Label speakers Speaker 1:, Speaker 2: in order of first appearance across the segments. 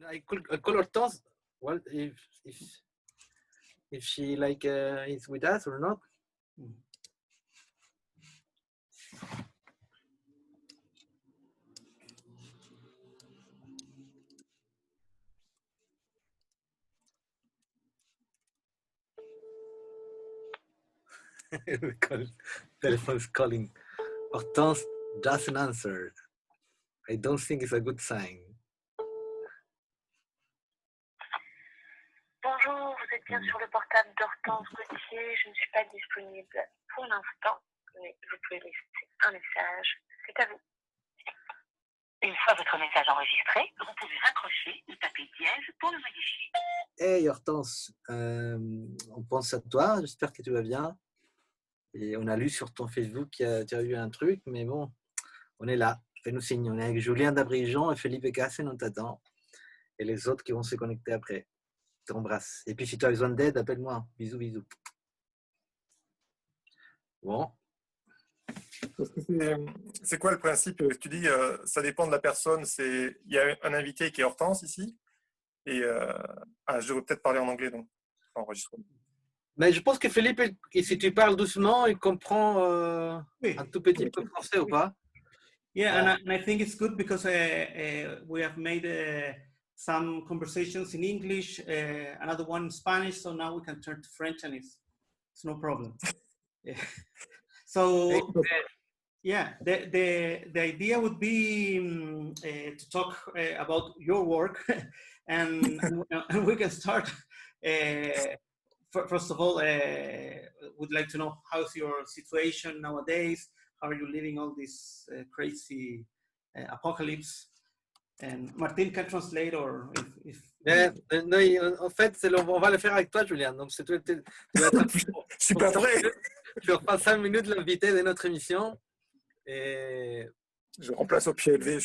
Speaker 1: I call Hortense. Well, if she like is with us or not. Telephone's calling. Hortense doesn't answer. I don't think it's a good sign.
Speaker 2: Bonjour, vous êtes bien sur le portable d'Hortense Gauthier. Je ne suis pas disponible pour l'instant, mais vous pouvez laisser un message. C'est à vous. Une fois votre message enregistré, vous pouvez raccrocher ou taper dièse pour le modifier.
Speaker 1: Hey Hortense, on pense à toi, j'espère que tu vas bien. Et on a lu sur ton Facebook que tu as eu un truc, mais bon, on est là. Fais-nous signe. On est avec Julien d'Abrigeon et Felipe Cassen, on t'attend. Et les autres qui vont se connecter après. Je t'embrasse. Et puis si tu as besoin d'aide, appelle-moi. Bisous, bisous. Bon.
Speaker 3: C'est quoi le principe? Tu dis, ça dépend de la personne. Il y a un invité qui est Hortense ici. Et je devrais peut-être parler en anglais, donc enregistrement.
Speaker 1: Mais je pense que Philippe, si tu parles doucement, il comprend un tout petit peu français ou pas?
Speaker 4: Yeah, and I think it's good because we have made some conversations in English, another one in Spanish, so now we can turn to French and it's no problem. So, yeah, the idea would be to talk about your work and we can start. First of all, would like to know how's your situation nowadays? How are you living all this crazy apocalypse? And Martin can translate or if
Speaker 1: non, en fait, on va le faire avec toi, Julien. Donc, c'est toi, tu vas être
Speaker 3: Je suis pas prêt.
Speaker 1: Tu reprends 5 minutes l'invité de notre émission. Et...
Speaker 3: Je remplace au pied élevé.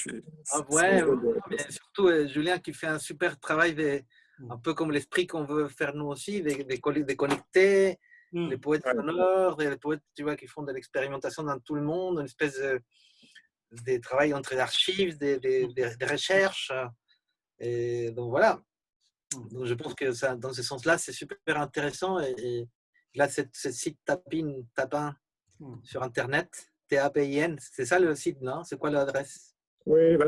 Speaker 1: Mais surtout, Julien qui fait un super travail, un peu comme l'esprit qu'on veut faire nous aussi, de connecter les poètes sonores, les poètes tu vois, qui font de l'expérimentation dans tout le monde, une espèce de travail entre les archives, des recherches. Et donc voilà. Donc, je pense que ça, dans ce sens-là, c'est super intéressant. Et là, ce site Tapin sur Internet, Tapin, c'est ça le site, non? C'est quoi l'adresse?
Speaker 3: Oui,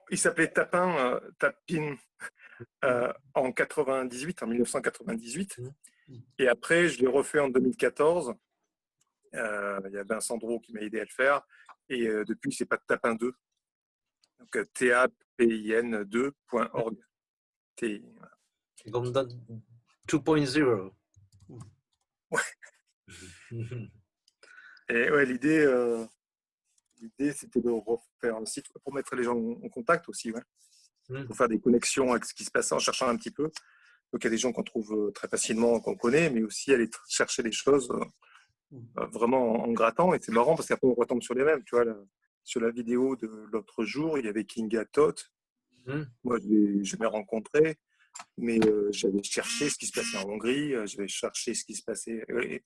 Speaker 3: il s'appelait Tapin en 1998. Et après, je l'ai refait en 2014. Il y a Vincent Drault qui m'a aidé à le faire. Et depuis, c'est pas Tapin 2. Donc, tapin2.org.
Speaker 1: Comme dans 2.0.
Speaker 3: Ouais. Et ouais, l'idée, c'était de refaire un site pour mettre les gens en contact aussi. Ouais. Pour faire des connexions avec ce qui se passe en cherchant un petit peu. Donc, il y a des gens qu'on trouve très facilement, qu'on connaît, mais aussi aller chercher des choses vraiment en grattant. Et c'est marrant parce qu'après, on retombe sur les mêmes. Tu vois, sur la vidéo de l'autre jour, il y avait Kinga Toth. Moi, je l'ai jamais rencontré, mais j'avais cherché ce qui se passait en Hongrie, j'avais cherché ce qui se passait. Et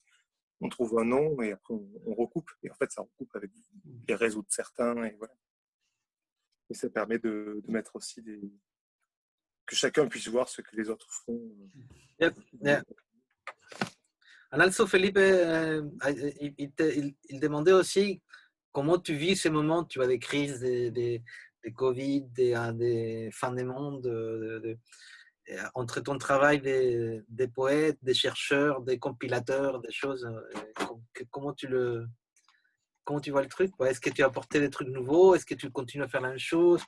Speaker 3: on trouve un nom et après, on recoupe. Et en fait, ça recoupe avec les réseaux de certains. Et voilà. Et ça permet de mettre aussi que chacun puisse voir ce que les autres font.
Speaker 1: Yep. And also, Felipe, il demandait aussi comment tu vis ces moments, tu vois, des crises, des Covid, des fins du monde, entre ton travail des poètes, des chercheurs, des compilateurs, des choses. Comment tu vois le truc? Est-ce que tu as apporté des trucs nouveaux? Est-ce que tu continues à faire la même chose?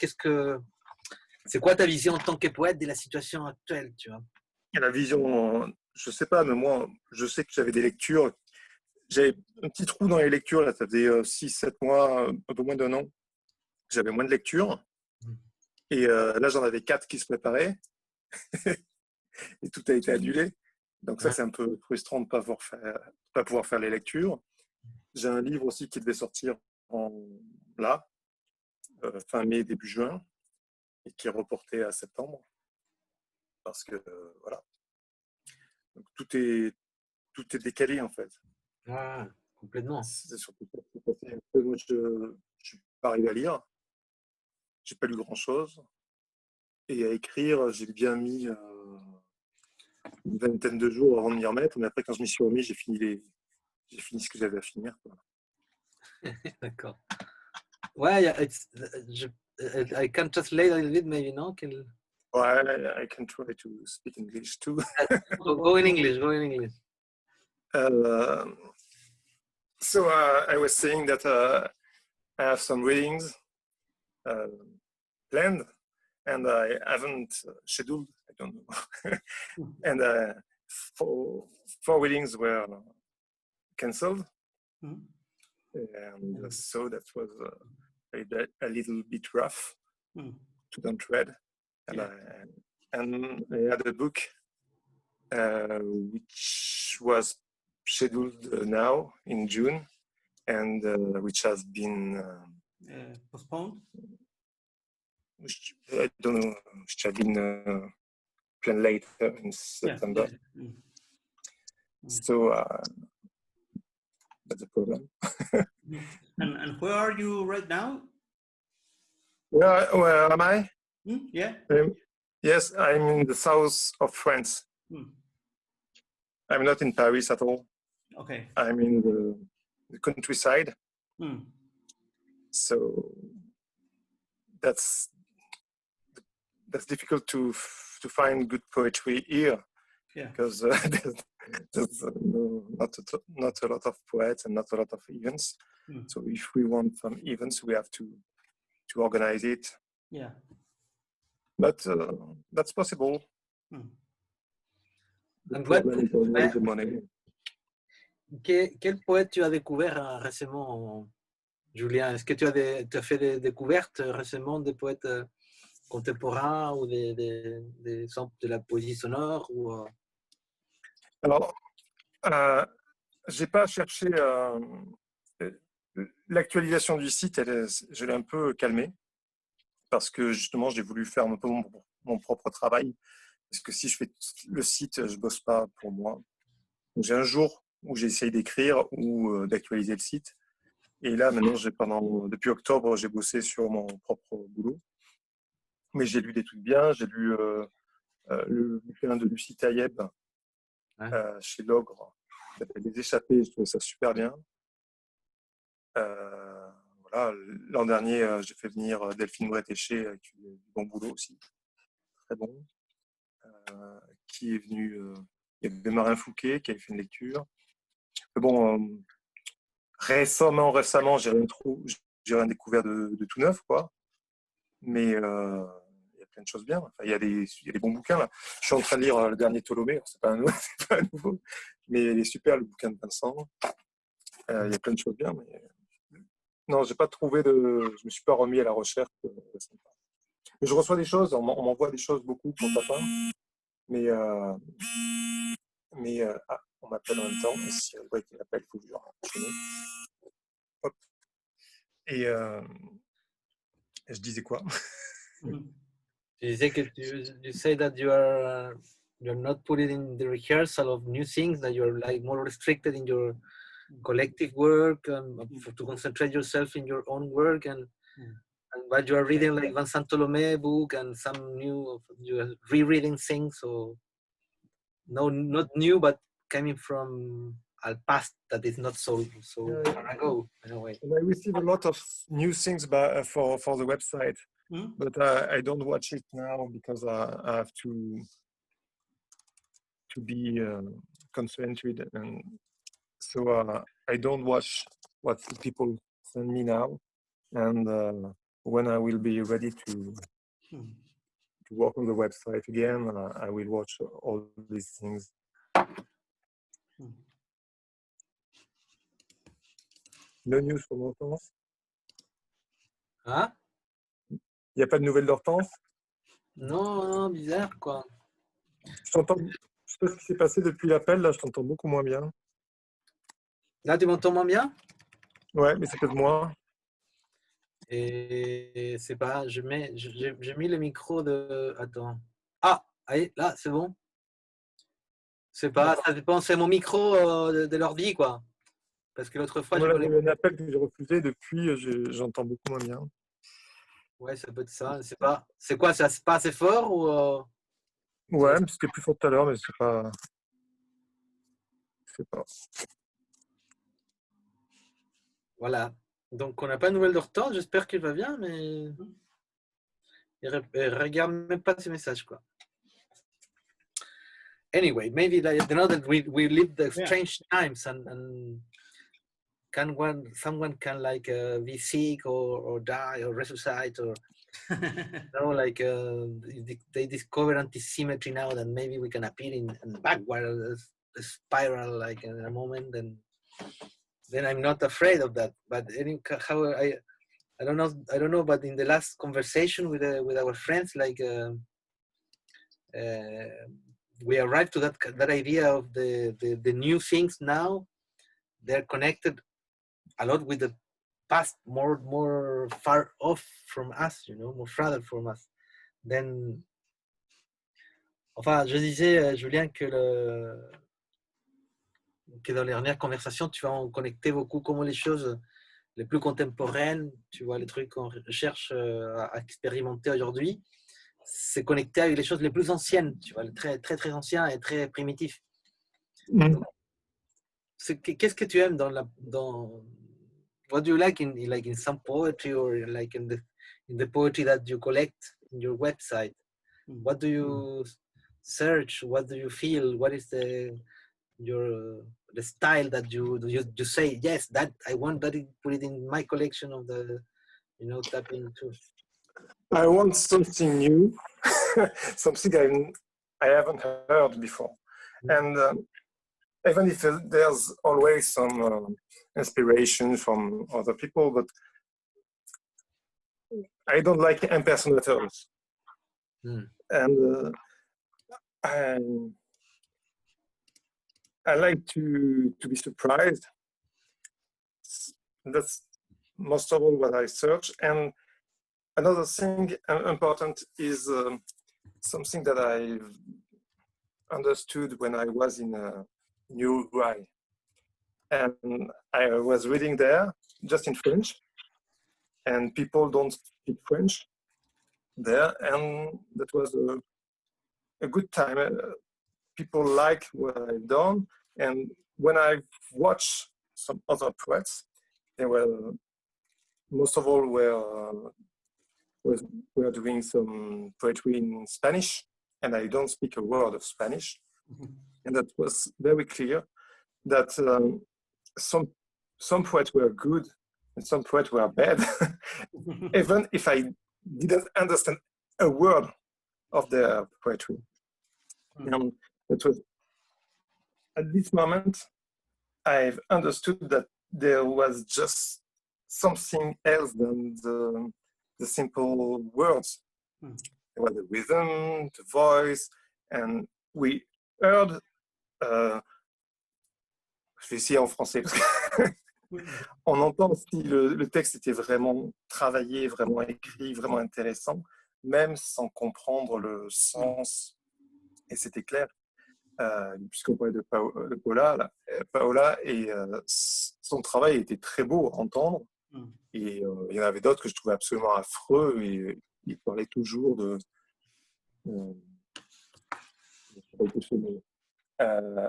Speaker 1: C'est quoi ta vision en tant que poète de la situation actuelle, tu vois?
Speaker 3: La vision, je sais pas, mais moi, je sais que j'avais des lectures. J'avais un petit trou dans les lectures, là, ça faisait 6-7 mois, un peu moins d'un an. J'avais moins de lectures. Et là, j'en avais 4 qui se préparaient. Et tout a été annulé. Donc ça, c'est un peu frustrant de ne pas pouvoir faire les lectures. J'ai un livre aussi qui devait sortir fin mai, début juin, et qui est reporté à septembre. Parce que, voilà. Donc, tout est décalé, en fait.
Speaker 1: Ah, complètement.
Speaker 3: C'est surtout ça qui s'est passé. Moi, je ne suis pas arrivé à lire. Je n'ai pas lu grand-chose. Et à écrire, j'ai bien mis une vingtaine de jours avant de m'y remettre. Mais après, quand je m'y suis remis, j'ai fini ce que j'avais à finir, quoi.
Speaker 1: D'accord. Ouais, I can translate a little bit, maybe, no?
Speaker 3: Ouais, I can try to speak English too.
Speaker 1: Go in English, go in English.
Speaker 3: So I was saying that I have some readings planned, and I haven't scheduled. I don't know. And 4 readings were cancelled, and so that was a little bit rough to don't read. And I had a book which was scheduled now in June, and which has been
Speaker 4: postponed.
Speaker 3: Which I don't know, which had been planned later in September. So that's a problem.
Speaker 4: And where are you right now?
Speaker 3: Where am I?
Speaker 4: Yeah.
Speaker 3: Yes, I'm in the south of France. I'm not in Paris at all.
Speaker 4: Okay.
Speaker 3: I'm in the countryside. So that's difficult to find good poetry here. Yeah. Because there's not a lot of poets and not a lot of events. So if we want some events, we have to organize it.
Speaker 4: Yeah.
Speaker 3: But that's possible.
Speaker 1: And quel poète tu as découvert récemment, Julien? Est-ce que tu as fait des découvertes récemment des poètes contemporains ou de la poésie sonore ou,
Speaker 3: Alors, j'ai pas cherché l'actualisation du site, je l'ai un peu calmée parce que justement j'ai voulu faire un peu mon propre travail, parce que si je fais le site, je bosse pas pour moi. Donc, j'ai un jour où j'essaye d'écrire ou d'actualiser le site, et là maintenant depuis octobre j'ai bossé sur mon propre boulot, mais j'ai lu des trucs bien. J'ai lu le bouquin de Lucie Taïeb chez Logre, qui s'appelle Les Échappés. Je trouve ça super bien. Voilà, l'an dernier, j'ai fait venir Delphine Bretéché, qui fait du bon boulot aussi, très bon. Qui est venu, il y avait Marin Fouquet qui avait fait une lecture. Mais bon, récemment, j'ai rien découvert de tout neuf, quoi. Mais il y a plein de choses bien. Enfin, il y a des bons bouquins là. Je suis en train de lire le dernier Ptolémée. C'est pas un nouveau, mais il est super, le bouquin de Vincent. Il y a plein de choses bien, mais non, j'ai pas trouvé je me suis pas remis à la recherche. Mais je reçois des choses, on m'envoie des choses beaucoup pour Papin, mais on m'appelle en même temps, et si elle voit qu'il m'appelle, il faut que je renchaîne. Hop. Et je disais quoi?
Speaker 1: Tu disais que you say that you're not putting in the rehearsal of new things, that you're like more restricted in your collective work to concentrate yourself in your own work, and but you are reading like Vincent Tolomé book and some new, you are rereading things, so no, not new, but coming from a past that is not so far ago in a way.
Speaker 3: And I receive a lot of new things for the website, but I don't watch it now because I have to be concentrated, and so I don't watch what people send me now. And when I will be ready to work on the website again, I will watch all these things. No news from Hortense?
Speaker 1: Hein?
Speaker 3: Il n'y a pas de nouvelles d'Hortense?
Speaker 1: Non, bizarre quoi.
Speaker 3: Je t'entends. Je sais pas ce qui s'est passé depuis l'appel, là, je t'entends beaucoup moins bien.
Speaker 1: Là, tu m'entends moins bien?
Speaker 3: Ouais, mais c'est peut-être moi.
Speaker 1: Et c'est pas, j'ai mis le micro de. Attends. Ah, allez, là, c'est bon. C'est pas, ça dépend, c'est mon micro de l'ordi, quoi. Parce que l'autre fois,
Speaker 3: voilà, j'ai eu un appel que j'ai refusé, depuis, j'entends beaucoup moins bien.
Speaker 1: Ouais, ça peut être ça. C'est quoi, ça c'est pas assez fort ou
Speaker 3: Ouais, mais c'était plus fort tout à l'heure, mais c'est pas. Je sais pas.
Speaker 1: Voilà. Donc, on n'a pas de nouvelles de Hortense. J'espère qu'il va bien, mais il regarde même pas ses messages, quoi. Anyway, maybe like, you know that we live the strange times, and someone can like be sick or die or resuscite or you know, like they discover anti-symmetry now that maybe we can appear in backward a spiral like in a moment, and then I'm not afraid of that. But how I don't know, but in the last conversation with our friends, like we arrived to that idea of the new things now. They're connected a lot with the past, more far off from us, you know, more farther from us. Then, enfin, je disais, Julien, que dans les dernières conversations, tu vas en connecter beaucoup comment les choses les plus contemporaines, tu vois, les trucs qu'on cherche à expérimenter aujourd'hui, c'est connecté avec les choses les plus anciennes, tu vois, très, très, très anciens et très primitifs. Qu'est-ce que tu aimes dans what do you like in some poetry or like in the poetry that you collect in your website? What do you search? What do you feel? What is the style that you say, yes, that I want that, put it in my collection of the, you know, tapping too.
Speaker 3: I want something new, something I haven't heard before. And even if there's always some inspiration from other people, but I don't like impersonators. And I like to be surprised. That's most of all what I search. And another thing important is something that I understood when I was in Uruguay. And I was reading there just in French, and people don't speak French there, and that was a good time. People like what I've done, and when I watched some other poets, they were most of all were doing some poetry in Spanish, and I don't speak a word of Spanish, and that was very clear that some poets were good and some poets were bad, even if I didn't understand a word of their poetry. And it was at this moment I've understood that there was just something else than the simple words. There was the rhythm, the voice, and we heard. Je vais essayer en français parce que on entend si le texte était vraiment travaillé, vraiment écrit, vraiment intéressant, même sans comprendre le sens. Et c'était clair, puisqu'on parlait de Paola, et son travail était très beau à entendre. Et il y en avait d'autres que je trouvais absolument affreux, et il parlait toujours de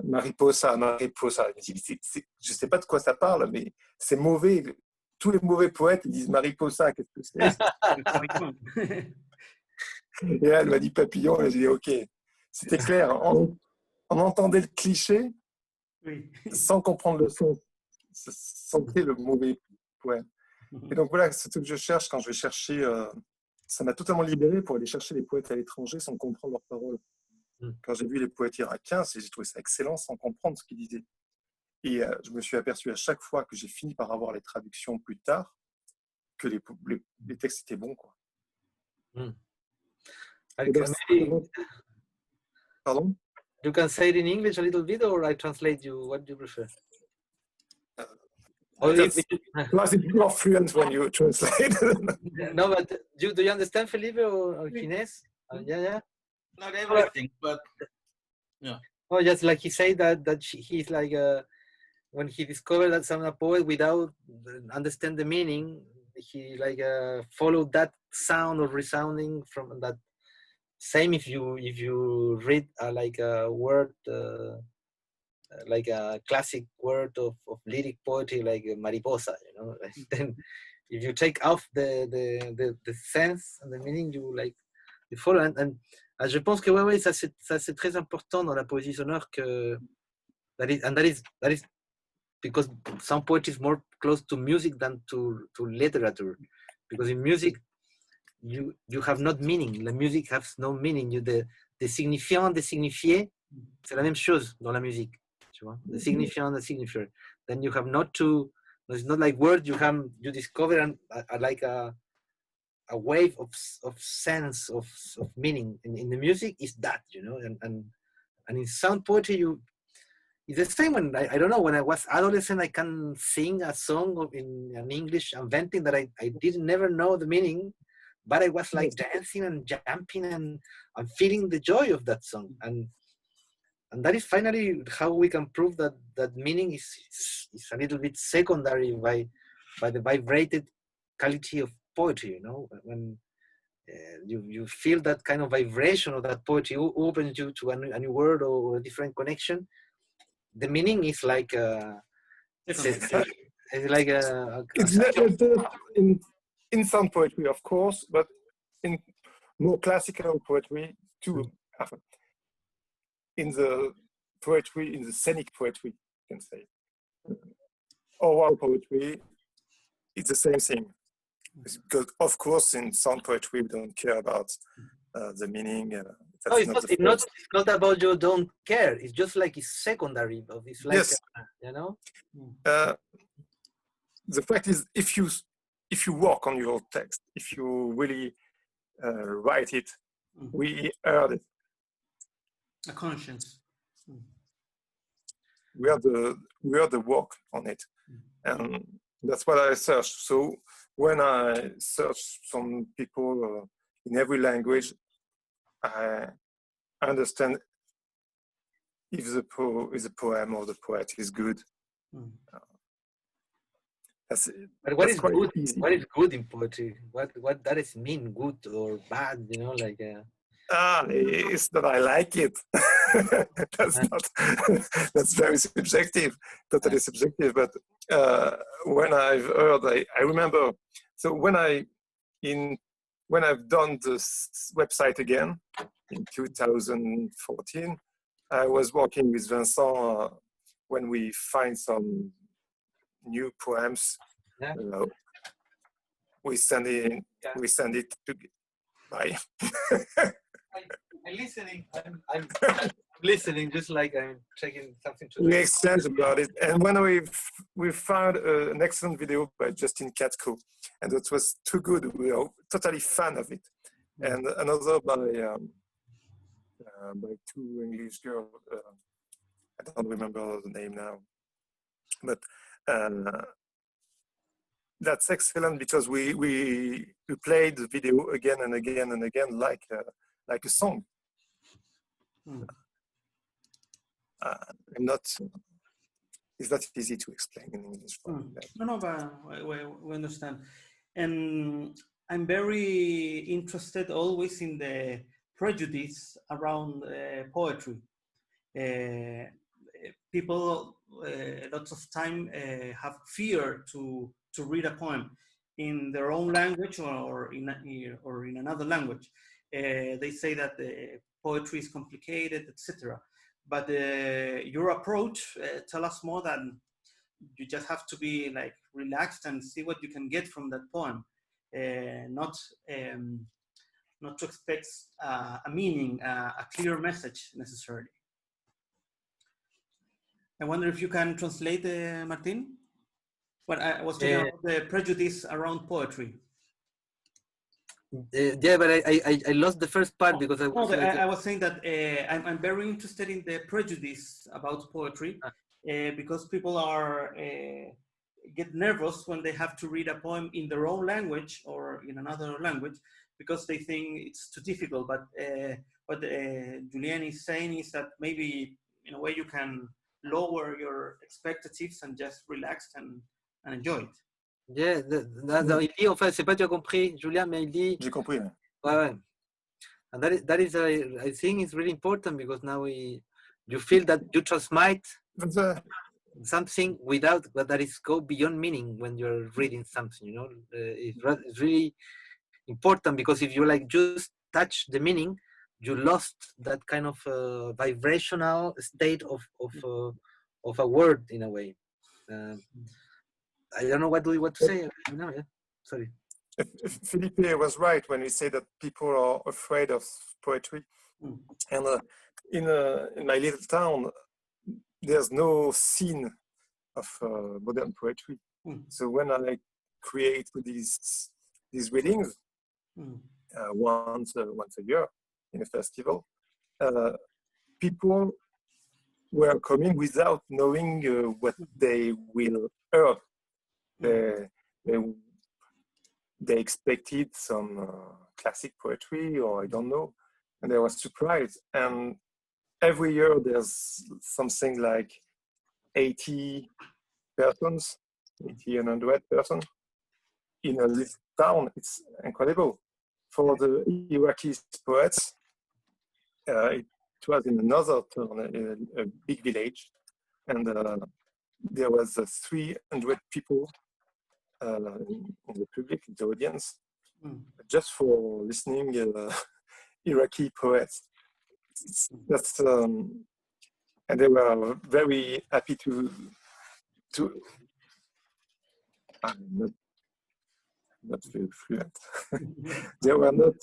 Speaker 3: Mariposa. Je ne sais pas de quoi ça parle, mais c'est mauvais. Tous les mauvais poètes ils disent Mariposa, qu'est-ce que c'est? Et là, elle m'a dit papillon, et j'ai dit ok. C'était clair, on entendait le cliché sans comprendre le son. Ça sentait le mauvais poète. Et donc voilà, c'est ce que je cherche quand je vais chercher. Ça m'a totalement libéré pour aller chercher les poètes à l'étranger sans comprendre leurs paroles. Quand j'ai vu les poètes irakiens, j'ai trouvé ça excellent sans comprendre ce qu'ils disaient. Et je me suis aperçu à chaque fois que j'ai fini par avoir les traductions plus tard que les textes étaient bons, quoi. Pardon?
Speaker 1: You can say it in English a little bit, or I translate you. What do you prefer?
Speaker 3: Plus it's more fluent when you translate.
Speaker 1: No, but do you understand Felipe or Kines? Yeah.
Speaker 4: Not everything, but yeah.
Speaker 1: Oh, just like he said that he's like when he discovered that some poet without understand the meaning, he like followed that sound or resounding from that. Same if you read like a word, like a classic word of lyric poetry, like mariposa, you know. Then if you take off the sense and the meaning, you like you follow. And je pense que ouais, ça c'est très important dans la poésie sonore que that is because some poetry is more close to music than to literature, because in music you have not meaning. The music has no meaning. The signifiant, the signifié, c'est la même chose dans la musique. Tu vois? The signifiant, the signifier. Then you have not to. It's not like words. You discover like a wave of sense of meaning. In the music is that, you know, and in sound poetry it's the same. When I don't know, when I was adolescent, I can sing a song in English, inventing that I didn't never know the meaning, but I was like dancing and jumping and feeling the joy of that song. And that is finally how we can prove that meaning is a little bit secondary by the vibrated quality of poetry, you know. When you feel that kind of vibration of that poetry opens you to a new word or a different connection. The meaning is like it's like
Speaker 3: it's never in some poetry, of course, but in more classical poetry too. In the poetry, in the scenic poetry, you can say, oral poetry, it's the same thing. Because of course, in sound poetry, we don't care about the meaning.
Speaker 1: No, it's not about you don't care. It's just like it's secondary. It's like,
Speaker 3: yes.
Speaker 1: You know.
Speaker 3: The fact is, if you work on your text, if you really write it, we heard it.
Speaker 4: A conscience.
Speaker 3: We are the work on it, and that's what I search. So when I search some people in every language, I understand if the poem or the poet is good.
Speaker 1: But what is good? Easy. What is good in poetry? What does it mean, good or bad? You know, like.
Speaker 3: It's that I like it. That's very subjective, totally subjective. But when I've heard, I remember. So when I've done this website again in 2014, I was working with Vincent when we find some new poems.
Speaker 1: Yeah.
Speaker 3: We send it to. Bye.
Speaker 1: I'm listening. I'm listening, just like I'm checking something.
Speaker 3: We exchange about it, and when we found an excellent video by Justin Katko, and it was too good. We are totally fan of it, and another by two English girls. I don't remember the name now, but that's excellent because we played the video again and again and again like a song. It's not easy to explain in English.
Speaker 4: No, but we understand. And I'm very interested always in the prejudice around poetry. People lots of time have fear to read a poem in their own language or in another language. They say that the poetry is complicated, etc. But your approach tell us more than you just have to be like relaxed and see what you can get from that poem, not to expect a meaning, a clear message necessarily. I wonder if you can translate, Martin. But I was talking about the prejudice around poetry.
Speaker 1: Yeah, but I lost the first part because I
Speaker 4: was saying that I'm very interested in the prejudice about poetry because people are get nervous when they have to read a poem in their own language or in another language because they think it's too difficult. But what Julien is saying is that maybe in a way you can lower your expectations and just relax and enjoy it.
Speaker 1: Yeah, il dit, enfin, c'est pas tu as compris, Julien, mais il dit.
Speaker 3: J'ai compris. Ouais.
Speaker 1: Ouais. And that is I think it's really important because now you feel that you transmit something without that is go beyond meaning when you're reading something. You know, it's really important because if you like just touch the meaning, you lost that kind of vibrational state of a word in a way. I don't know what to say. No, yeah. Sorry.
Speaker 3: Felipe was right when he said that people are afraid of poetry. And in my little town, there's no scene of modern poetry. So when I create these readings once a year in a festival, people were coming without knowing what they will hear. They expected some classic poetry, or I don't know, and they were surprised. And every year there's something like 80 persons, 80 and 100 persons in a little town. It's incredible. For the Iraqi poets, it was in another town, a big village, and there was 300 people in the public, the audience, just for listening Iraqi poets. That's and they were very happy to. I'm not very fluent. They were not.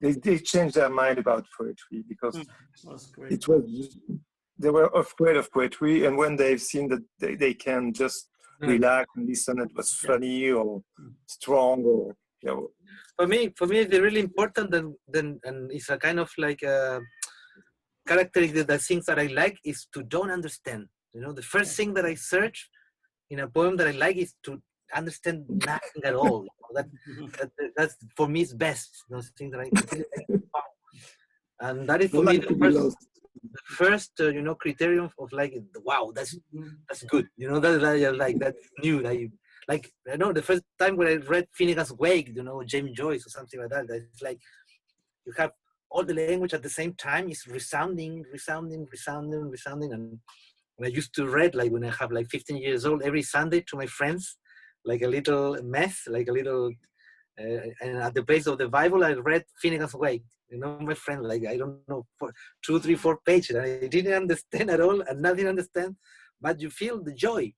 Speaker 3: They changed their mind about poetry because it was. They were afraid of poetry, and when they've seen that they can just relax and listen, it was funny or strong, or you know.
Speaker 1: For me, it's really important. Then, and it's a kind of like a characteristic. The things that I like is to don't understand. You know, the first thing that I search in a poem that I like is to understand nothing at all. That's for me is best. Those things that I like. And that is for me the first you know, criterion of like, wow, that's good. You know, that like that's new. Like I know the first time when I read Finnegan's Wake, you know, James Joyce or something like that. It's like you have all the language at the same time. It's resounding. And I used to read, like when I have like 15 years old, every Sunday to my friends, like a little mess, like a little, and at the base of the Bible, I read Finnegan's Wake. You know, my friend, like, I don't know, 2, 3, 4 pages. I didn't understand at all, and nothing understand, but you feel the joy.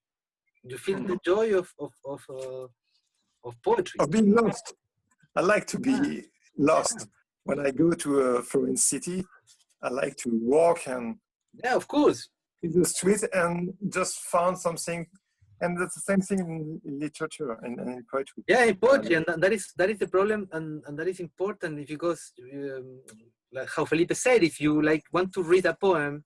Speaker 1: You feel the joy of poetry.
Speaker 3: Of being lost. I like to be lost. When I go to a foreign city, I like to walk and
Speaker 1: of course,
Speaker 3: in the street and just find something. And that's the same thing in literature and in poetry.
Speaker 1: Yeah, in poetry, and that is the problem, and that is important. If you go, like how Felipe said, if you like want to read a poem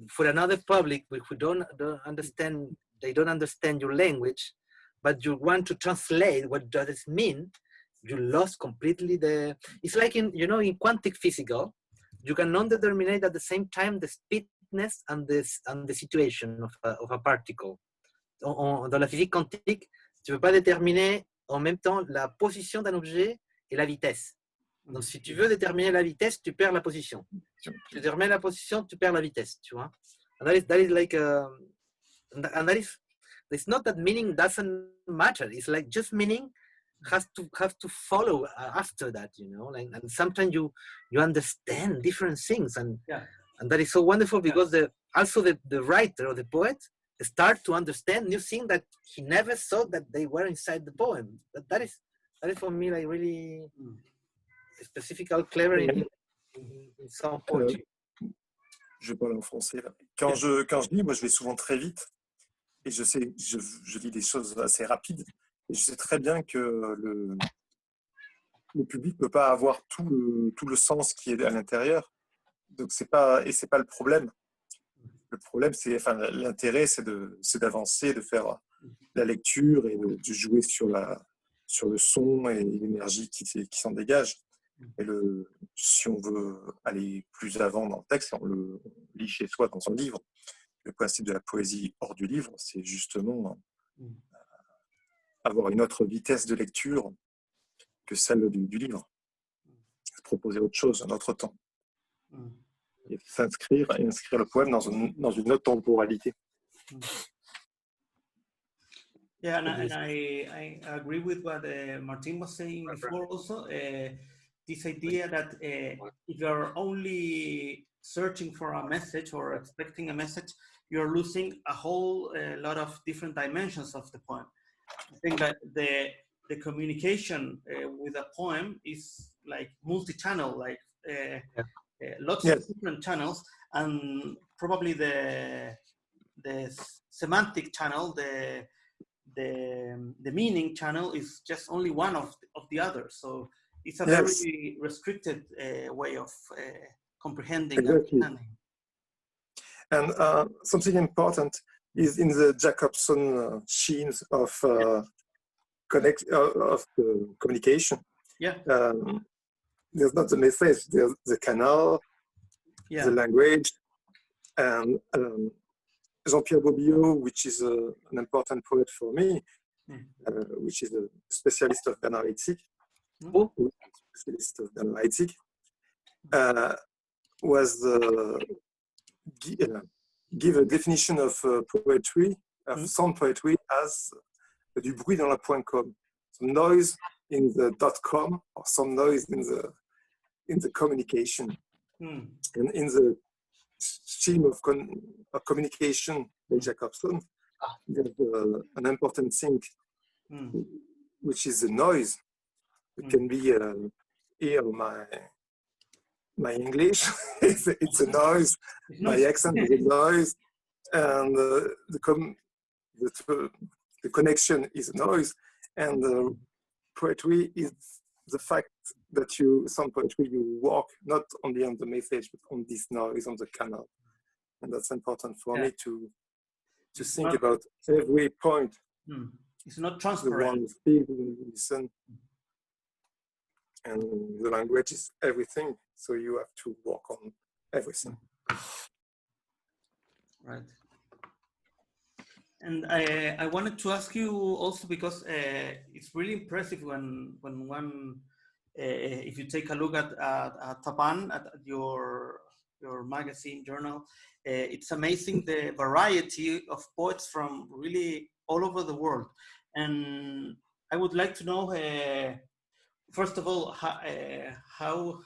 Speaker 1: for another public who don't understand, they don't understand your language, but you want to translate what does it mean, you lost completely the. It's like in, you know, in quantum physics, you cannot determine at the same time the speedness and the situation of a particle. Dans la physique quantique, tu ne peux pas déterminer en même temps la position d'un objet et la vitesse. Donc, si tu veux déterminer la vitesse, tu perds la position. Si tu détermines la position, tu perds la vitesse, tu vois. And that is like, and that is, it's not that meaning doesn't matter. It's like just meaning have to follow after that, you know. Like, and sometimes you understand different things, and that is so wonderful because also the writer or the poet start to understand new things that he never thought that they were inside the poem. That is for me like really specific, clever in some poetry.
Speaker 3: Je parle en français là. Quand je lis, moi je vais souvent très vite et je lis des choses assez rapides et je sais très bien que le public ne peut pas avoir tout le sens qui est à l'intérieur. Donc c'est pas le problème. Le problème, l'intérêt, c'est d'avancer, de faire la lecture et de jouer sur le son et l'énergie qui s'en dégage. Et si on veut aller plus avant dans le texte, on le lit chez soi dans son livre. Le principe de la poésie hors du livre, c'est justement avoir une autre vitesse de lecture que celle du livre. Proposer autre chose, un autre temps. Et s'inscrire et inscrire le poème dans une autre temporalité.
Speaker 4: Yeah, and I agree with what Martin was saying before also. This idea that if you're only searching for a message or expecting a message, you're losing a whole lot of different dimensions of the poem. I think that the communication with a poem is like multi-channel, like lots of different channels, and probably the semantic channel, the meaning channel is just only one of the others. So it's a very restricted way of comprehending and understanding.
Speaker 3: And something important is in the Jacobson schemes of communication.
Speaker 4: Yeah.
Speaker 3: There's not the message, there's the canal, the language, and Jean-Pierre Bobillot, which is an important poet for me, which is a specialist of Bernard Heidsieck, was give a definition of poetry, of sound poetry, as du bruit dans la .com, some noise in the .com or some noise in the communication. And in the stream of communication by Jacobson, there's an important thing, which is the noise. It can be here my English, it's a noise, my accent is a noise, and the connection is a noise, and poetry is the fact that some poetry you walk not only on the message but on this noise, on the canal, and that's important for me to think about every point.
Speaker 4: It's not transparent.
Speaker 3: The one speak, listen, and the language is everything, so you have to walk on everything.
Speaker 4: Right. And I wanted to ask you also, because it's really impressive when one, if you take a look at Taban, at your magazine journal, it's amazing the variety of poets from really all over the world. And I would like to know, first of all, how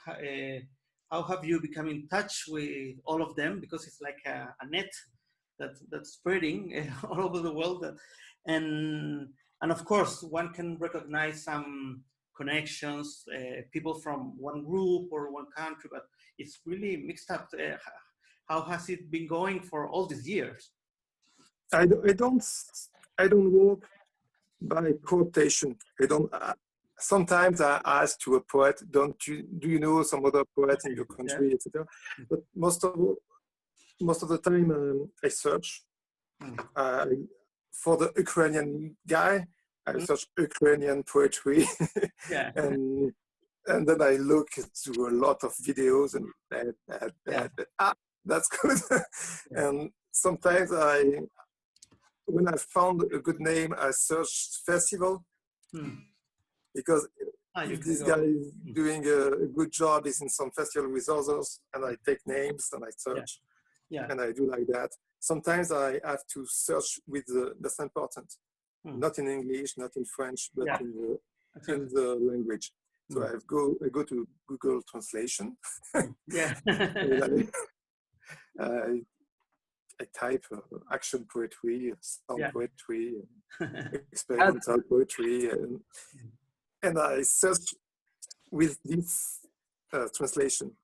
Speaker 4: have you become in touch with all of them? Because it's like a net that's spreading all over the world, and of course one can recognize some connections, people from one group or one country, but it's really mixed up. How has it been going for all these years?
Speaker 3: I don't work by quotation. Sometimes I ask to a poet, do you know some other poet in your country, etc. But most of the time I search. For the Ukrainian guy, I search Ukrainian poetry, and then I look to a lot of videos and that's good. And sometimes when I found a good name, I searched festival, because if this guy is doing a good job, is in some festival with others, and I take names and I search, and I do like that. Sometimes I have to search with that's important, not in English, not in French, but in the language. So I go to Google Translation. I type action poetry, sound poetry, experimental poetry, and I search with this translation,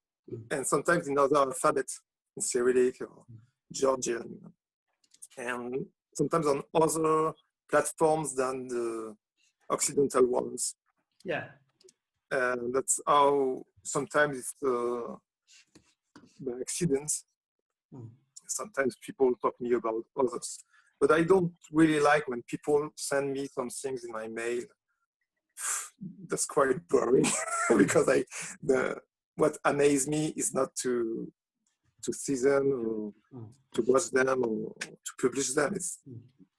Speaker 3: and sometimes in other alphabets, in Cyrillic or Georgian, and sometimes on other platforms than the Occidental ones. And that's how sometimes it's by accident. Sometimes people talk to me about others, but I don't really like when people send me some things in my mail. That's quite boring because what amazes me is not to to see them or to watch them or to publish them. It's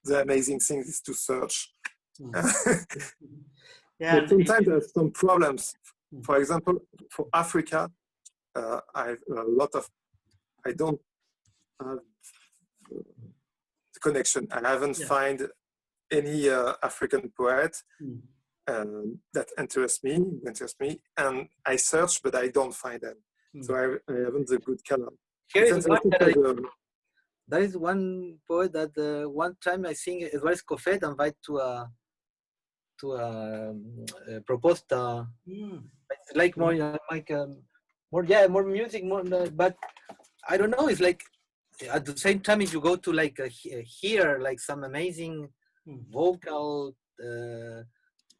Speaker 3: the amazing thing is to search.
Speaker 4: Yeah,
Speaker 3: but sometimes there are some problems. For example, for Africa, I have a lot of, I don't have the connection. I haven't find any African poet that interests me, and I search, but I don't find them. So I haven't the good color.
Speaker 1: Here is one that is one poet that one time I think Eduardo Escofet invited to a proposta. It's like more like more music, more. But I don't know. It's like at the same time, if you go to like here, like some amazing vocal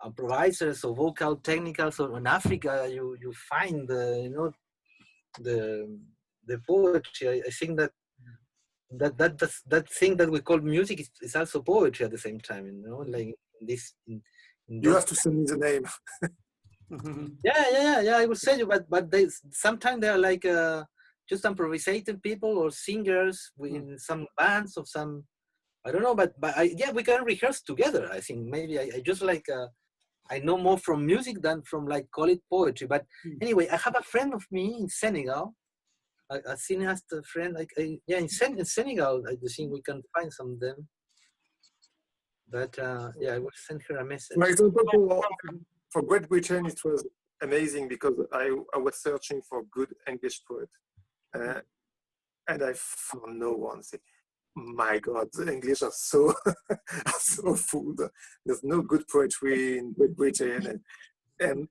Speaker 1: improvisers or vocal technicals, or in Africa, you find the poetry. I think that thing that we call music is also poetry at the same time. Like this.
Speaker 3: You have to send me the name.
Speaker 1: Yeah. I will send you, but they sometimes they are like just improvisated people or singers in some bands of some. I don't know, but we can rehearse together. I think maybe I just like I know more from music than from like call it poetry. But anyway, I have a friend of me in Senegal, a cineast friend. In Senegal, I think we can find some of them. But I will send her a message.
Speaker 3: For example, for Great Britain, it was amazing because I was searching for good English poet, and I found no one. My God, the English are so are so full. There's no good poetry in Great Britain, and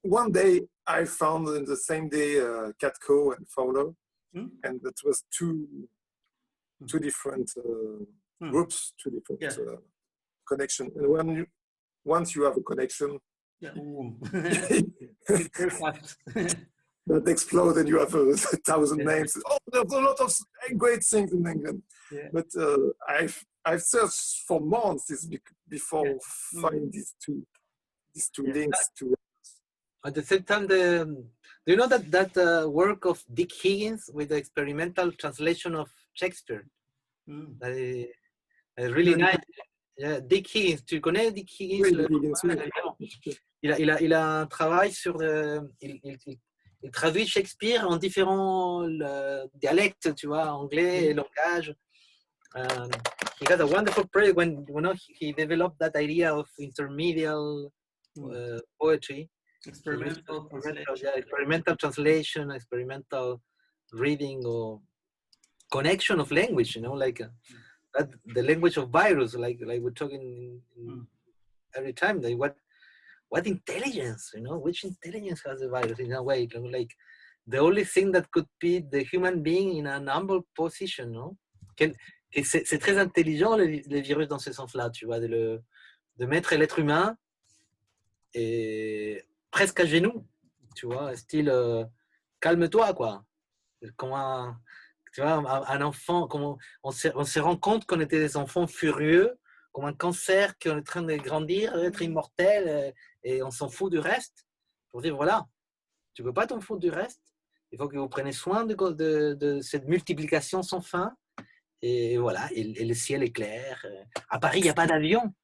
Speaker 3: one day I found in the same day Katko and Fowler, and that was two different groups, two different connection. And once you have a connection, that explodes and you have 1,000 names. Oh, there's a lot of great things in England. But I've searched for months before finding these two links to.
Speaker 1: At the same time, do you know that work of Dick Higgins with the experimental translation of Shakespeare? Really nice. Dick Higgins, tu connais Dick Higgins? Il a un travail sur il traduit Shakespeare en différents dialectes, tu vois, anglais et langage. He has a wonderful project when he developed that idea of intermediate poetry. Experimental translation, experimental reading, or connection of language. Like the language of virus, like we're talking every time. What intelligence, which intelligence has a virus in a way, like the only thing that could be the human being in an humble position, Et c'est très intelligent les virus dans ce sens-là, tu vois, de mettre l'être humain et presque à genoux, tu vois, style calme-toi, quoi. Comment tu vois, un enfant, comment on se rend compte qu'on était des enfants furieux, comme un cancer qui est en train de grandir, d'être immortel, et on s'en fout du reste. Pour dire, voilà, tu ne peux pas t'en foutre du reste. Il faut que vous preniez soin de cette multiplication sans fin. Et voilà, et le ciel est clair. À Paris, il n'y a pas d'avion.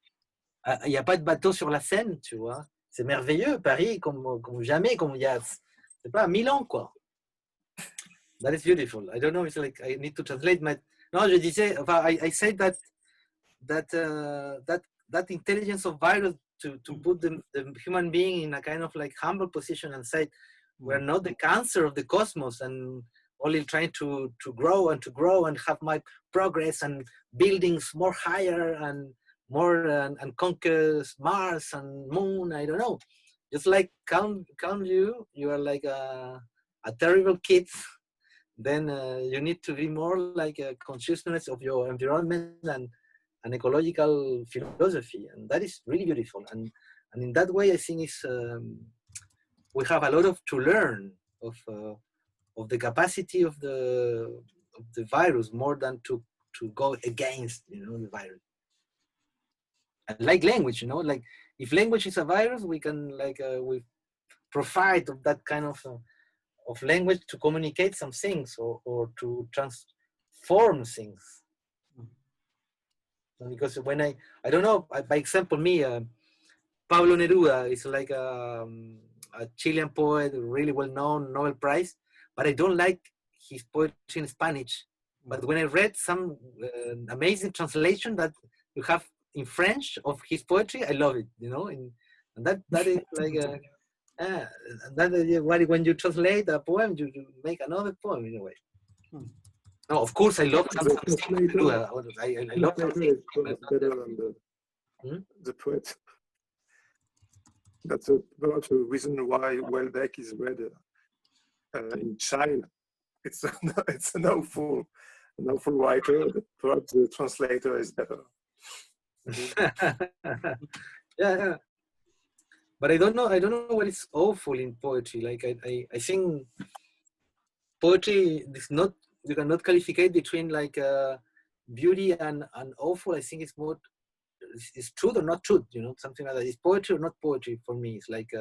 Speaker 1: Il n'y a pas de bateau sur la Seine, tu vois. C'est merveilleux, Paris, comme jamais, comme il y a, c'est pas 1000 ans, quoi. That is beautiful. I don't know, it's like I need to translate my... Non, je disais, enfin, I said that intelligence of virus to put the human being in a kind of like humble position and say, we're not the cancer of the cosmos and only trying to grow and have my progress and buildings more higher and more and conquer Mars and Moon. I don't know. Just like calm you are like a terrible kid. Then you need to be more like a consciousness of your environment and an ecological philosophy, and that is really beautiful. And in that way, I think it's we have a lot to learn of the capacity of the virus more than to go against the virus. And like language, like if language is a virus, we can like we provide of that kind of of language to communicate some things or to transform things. Because when I don't know, by example, me, Pablo Neruda is like a Chilean poet, really well-known, Nobel Prize, but I don't like his poetry in Spanish. But when I read some amazing translation that you have in French of his poetry, I love it, you know, and that is like when you translate a poem, you make another poem in a way. No, of course, I love something. I love something.
Speaker 3: Better than the poet. That's a reason why Welbeck is read in China. It's an awful writer, but perhaps the translator is better.
Speaker 1: Yeah. But I don't know what is awful in poetry. Like I think poetry is not, you cannot qualify between like beauty and awful. I think it's more, it's truth or not truth, you know, something like that. It's poetry or not poetry for me. It's like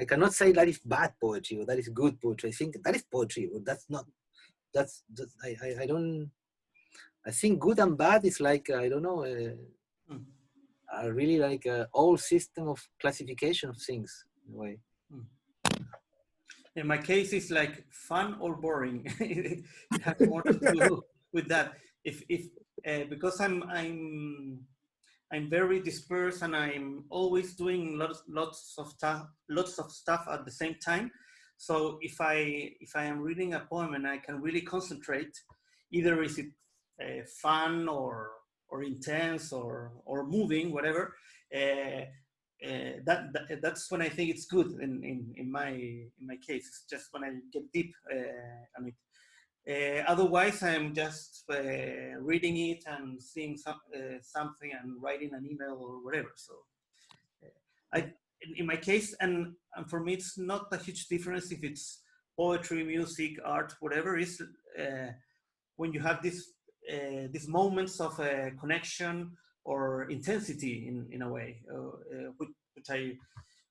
Speaker 1: I cannot say that is bad poetry or that is good poetry. I think that is poetry, or that's not. I don't. I think good and bad is like I don't know. Really like a old system of classification of things in a way.
Speaker 4: In my case, it's like fun or boring. It has more to do with that. If because I'm very dispersed and I'm always doing lots of stuff at the same time. So if I am reading a poem and I can really concentrate, either is it fun or intense or moving, whatever. That's when I think it's good. In my case, it's just when I get deep on it. Otherwise, I'm just reading it and seeing something and writing an email or whatever. So, in my case, and for me, it's not a huge difference if it's poetry, music, art, whatever. Is when you have these moments of connection or intensity in a way,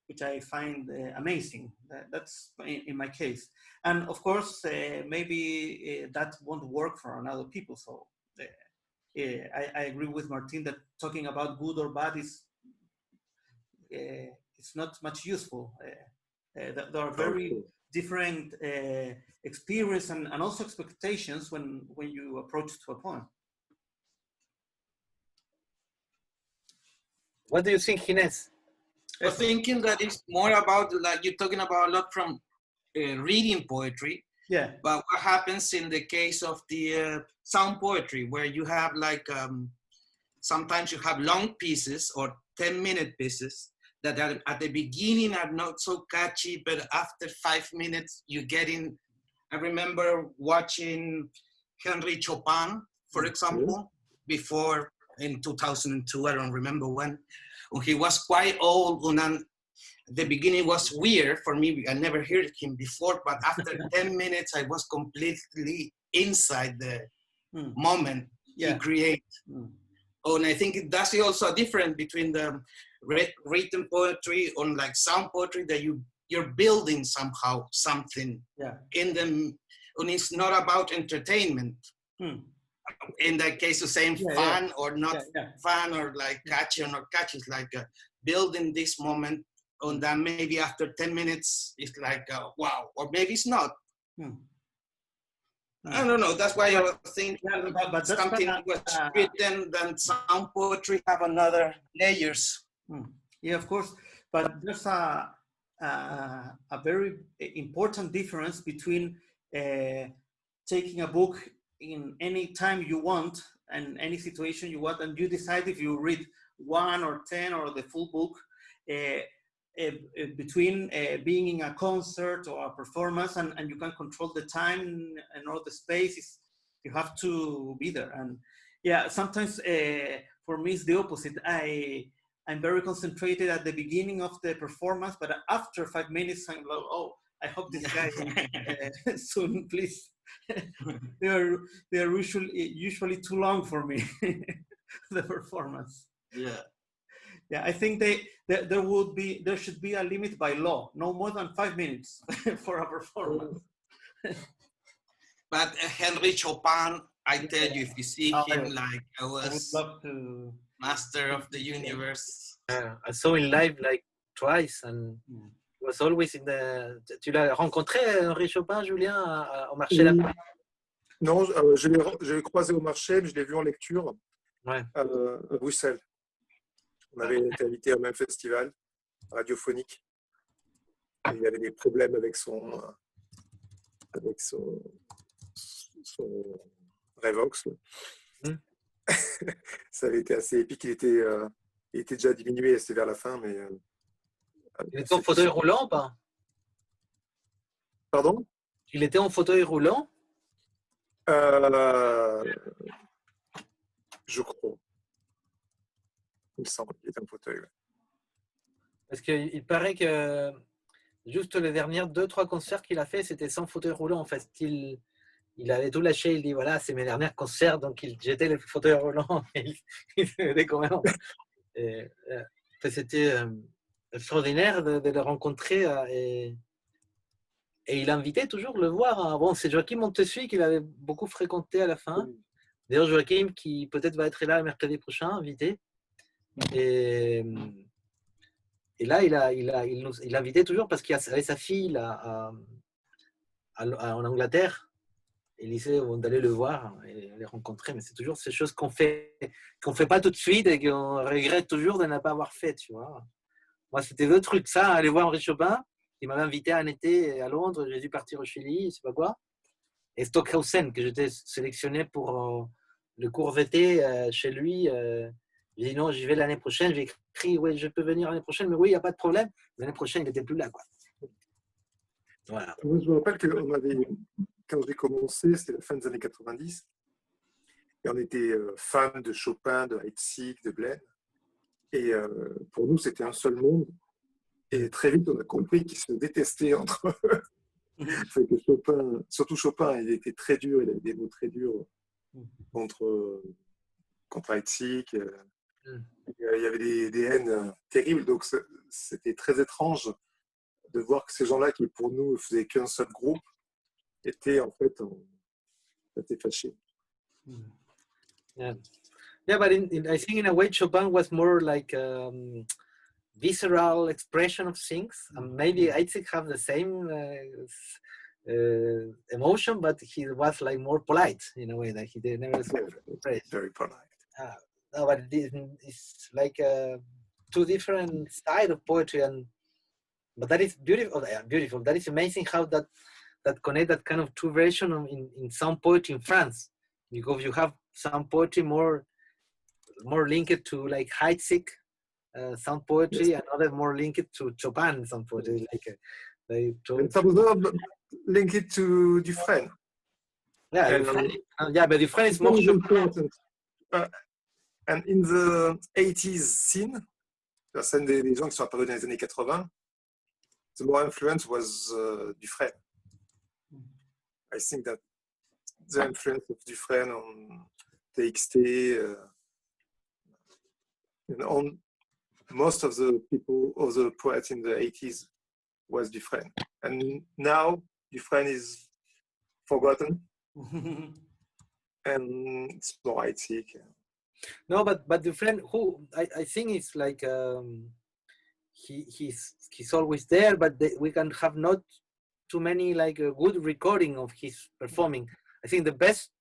Speaker 4: which I find amazing. That's in my case. And of course, maybe that won't work for other people. So I agree with Martin that talking about good or bad is it's not much useful. There are very different experience and also expectations when you approach to a poem.
Speaker 1: What do you think, Ginés?
Speaker 5: I'm thinking that it's more about, like you're talking about a lot from reading poetry.
Speaker 4: Yeah.
Speaker 5: But what happens in the case of the sound poetry, where you have like, sometimes you have long pieces or 10-minute pieces that are, at the beginning are not so catchy, but after 5 minutes you get in. I remember watching Henry Chopin, for example, before in 2002, I don't remember when he was quite old, and the beginning was weird for me. I never heard him before, but after 10 minutes, I was completely inside the moment he created. Oh, and I think that's also a difference between the written poetry and like sound poetry, that you're building somehow something in them, and it's not about entertainment. In that case, the same fun or not fun, or like catchy or not catchy. It's like building this moment, and then maybe after 10 minutes, it's like, wow, or maybe it's not. I don't know. That's why I was thinking
Speaker 4: but
Speaker 5: something was written, then sound poetry have another layers.
Speaker 4: Yeah, of course. But there's a very important difference between taking a book in any time you want and any situation you want, and you decide if you read 1 or 10 or the full book, between being in a concert or a performance, and you can control the time and all the spaces. You have to be there. And yeah, sometimes for me it's the opposite. I'm very concentrated at the beginning of the performance, but after 5 minutes I'm like, oh, I hope this guy soon, please. they are usually too long for me, the performance. Yeah, I think there should be a limit by law, no more than 5 minutes for a performance.
Speaker 5: But Henry Chopin, I tell you, if you see him, like I
Speaker 4: I would
Speaker 5: was
Speaker 4: love to.
Speaker 5: master of the universe.
Speaker 1: I saw him live like twice and he was always in the. Tu l'as rencontré, Henri Chopin, Julien, au marché là?
Speaker 3: Non, je l'ai croisé au marché, mais je l'ai vu en lecture à Bruxelles. On avait été invité au même festival radiophonique. Et il y avait des problèmes avec son Revox. Ça avait été assez épique. Il était déjà diminué, c'était vers la fin. Mais,
Speaker 1: il était en fauteuil roulant ou pas?
Speaker 3: Pardon?
Speaker 1: Il était en fauteuil roulant?
Speaker 3: Je crois. Il me semble qu'il était en fauteuil. Ouais.
Speaker 1: Parce qu'il paraît que juste les derniers 2-3 concerts qu'il a fait, c'était sans fauteuil roulant. En fait, il avait tout lâché. Il dit voilà, c'est mes derniers concerts, donc il jetait le fauteuil roulant. Il était quand même. C'était extraordinaire de le rencontrer et il invitait toujours le voir. Bon, c'est Joachim Montessuie qu'il avait beaucoup fréquenté à la fin. D'ailleurs, Joachim qui peut-être va être là le mercredi prochain, invité. Et là, il invitait toujours parce qu'il avait sa fille là, en Angleterre. Il disait d'aller le voir et les rencontrer. Mais c'est toujours ces choses qu'on fait pas tout de suite et qu'on regrette toujours de ne pas avoir fait. Tu vois. Moi, c'était deux trucs. Ça, aller voir Henri Chopin. Il m'avait invité un été à Londres. J'ai dû partir au Chili, je ne sais pas quoi. Et Stockhausen, que j'étais sélectionné pour le cours VT chez lui. J'ai dit non, j'y vais l'année prochaine. J'ai écrit, oui, je peux venir l'année prochaine, mais oui, il n'y a pas de problème. L'année prochaine, il n'était plus là. Quoi. Voilà.
Speaker 3: Moi, je me rappelle que quand j'ai commencé, c'était la fin des années 90, et on était fans de Chopin, de Heitzig, de Glenn. Et pour nous, c'était un seul monde. Et très vite, on a compris qu'ils se détestaient entre eux. Que Chopin, surtout Chopin, il était très dur, il avait des mots très durs contre Heitzig. Il y avait des haines terribles, donc c'était très étrange de voir que ces gens-là, qui pour nous ne faisaient qu'un seul groupe, étaient en fait fâchés.
Speaker 1: Yeah, but I think in a way Chopin was more like visceral expression of things. Maybe Heitzig have the same emotion, but he was like more polite in a way that he never
Speaker 3: very polite.
Speaker 1: No, but it's like two different sides of poetry, but that is beautiful. Beautiful. That is amazing how that connect that kind of two versions in some poetry in France, because you have some poetry more linked to like Heitzig, some poetry, and other more linked to Chopin, some poetry
Speaker 3: some other linked to Dufresne.
Speaker 1: Yeah, but Dufresne is more
Speaker 3: important. And in the 80s scene, la scène des gens qui sont apparus dans les années 80, the more influence was Dufresne. I think that the influence of Dufresne on TXT and on most of the people, of the poets in the 80s was Dufresne. And now Dufresne is forgotten and it's more Heitzig.
Speaker 1: No, but Dufresne, who I think it's like he's always there, but we can have not too many like a good recording of his performing. I think the best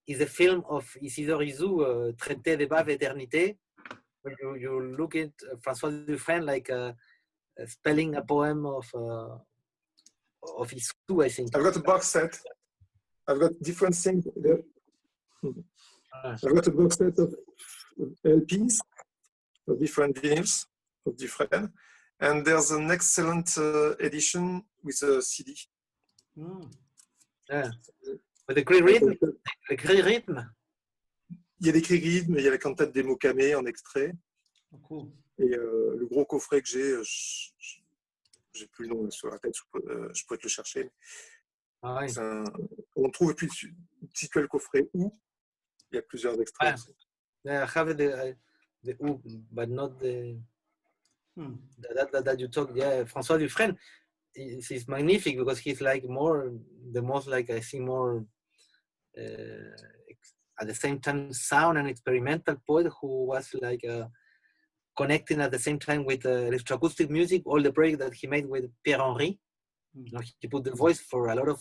Speaker 1: is the film of Isidore Izou, Traité des Baves Éternité, where you look at François Dufresne like spelling a poem of Izou, I think.
Speaker 3: I've got a box set. I've got different things there. I've got a box set of LPs, of different vinyls of Dufresne, and there's an excellent edition with a CD.
Speaker 1: Yeah. With the great rhythm. The great rhythm.
Speaker 3: Il y a des cris rythmes, il y a la cantate des mots camés en extrait.
Speaker 4: Cool.
Speaker 3: Et le gros coffret que j'ai plus le nom sur la tête, je pourrais te le chercher.
Speaker 1: Ah, oui.
Speaker 3: On trouve, et puis si tu as le coffret où, il y a plusieurs extraits.
Speaker 1: Yeah, I have the but not the that you talk. Yeah, François Dufresne. He's magnific because he's like the most like I think more at the same time sound and experimental poet who was like connecting at the same time with electroacoustic music. All the project that he made with Pierre Henry, you know, he put the voice for a lot of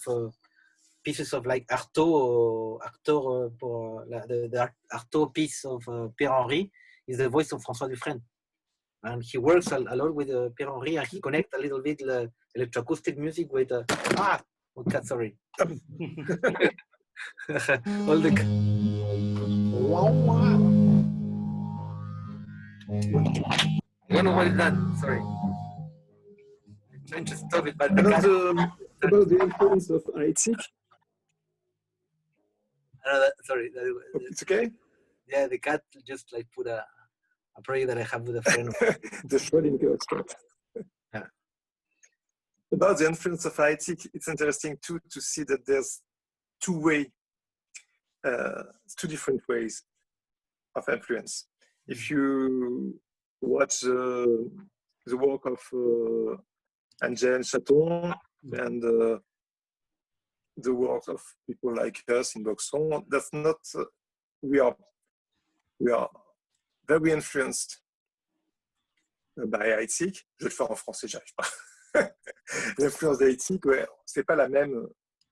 Speaker 1: pieces of like Artaud. The Artaud piece of Pierre Henry is the voice of François Dufresne. And he works a lot with Pierre Henry, and he connects a little bit electroacoustic music with sorry. All the I don't know what is that. Sorry. I'm trying to stop it, but
Speaker 3: about the influence of Heitzig.
Speaker 1: Sorry.
Speaker 3: It's okay.
Speaker 1: Yeah, the cat just like put a project that I have with a friend.
Speaker 3: The Schrödinger extract.
Speaker 1: Yeah.
Speaker 3: About the influence of Heitzig, it's interesting too to see that there's two different ways of influence. If you watch the work of Angèle Chaton and the work of people like us in Boxon, that's not. We are very influenced by Heitzig. Je vais le faire en français, j'arrive pas. L'influence d'Heitzig, ouais, c'est pas la même.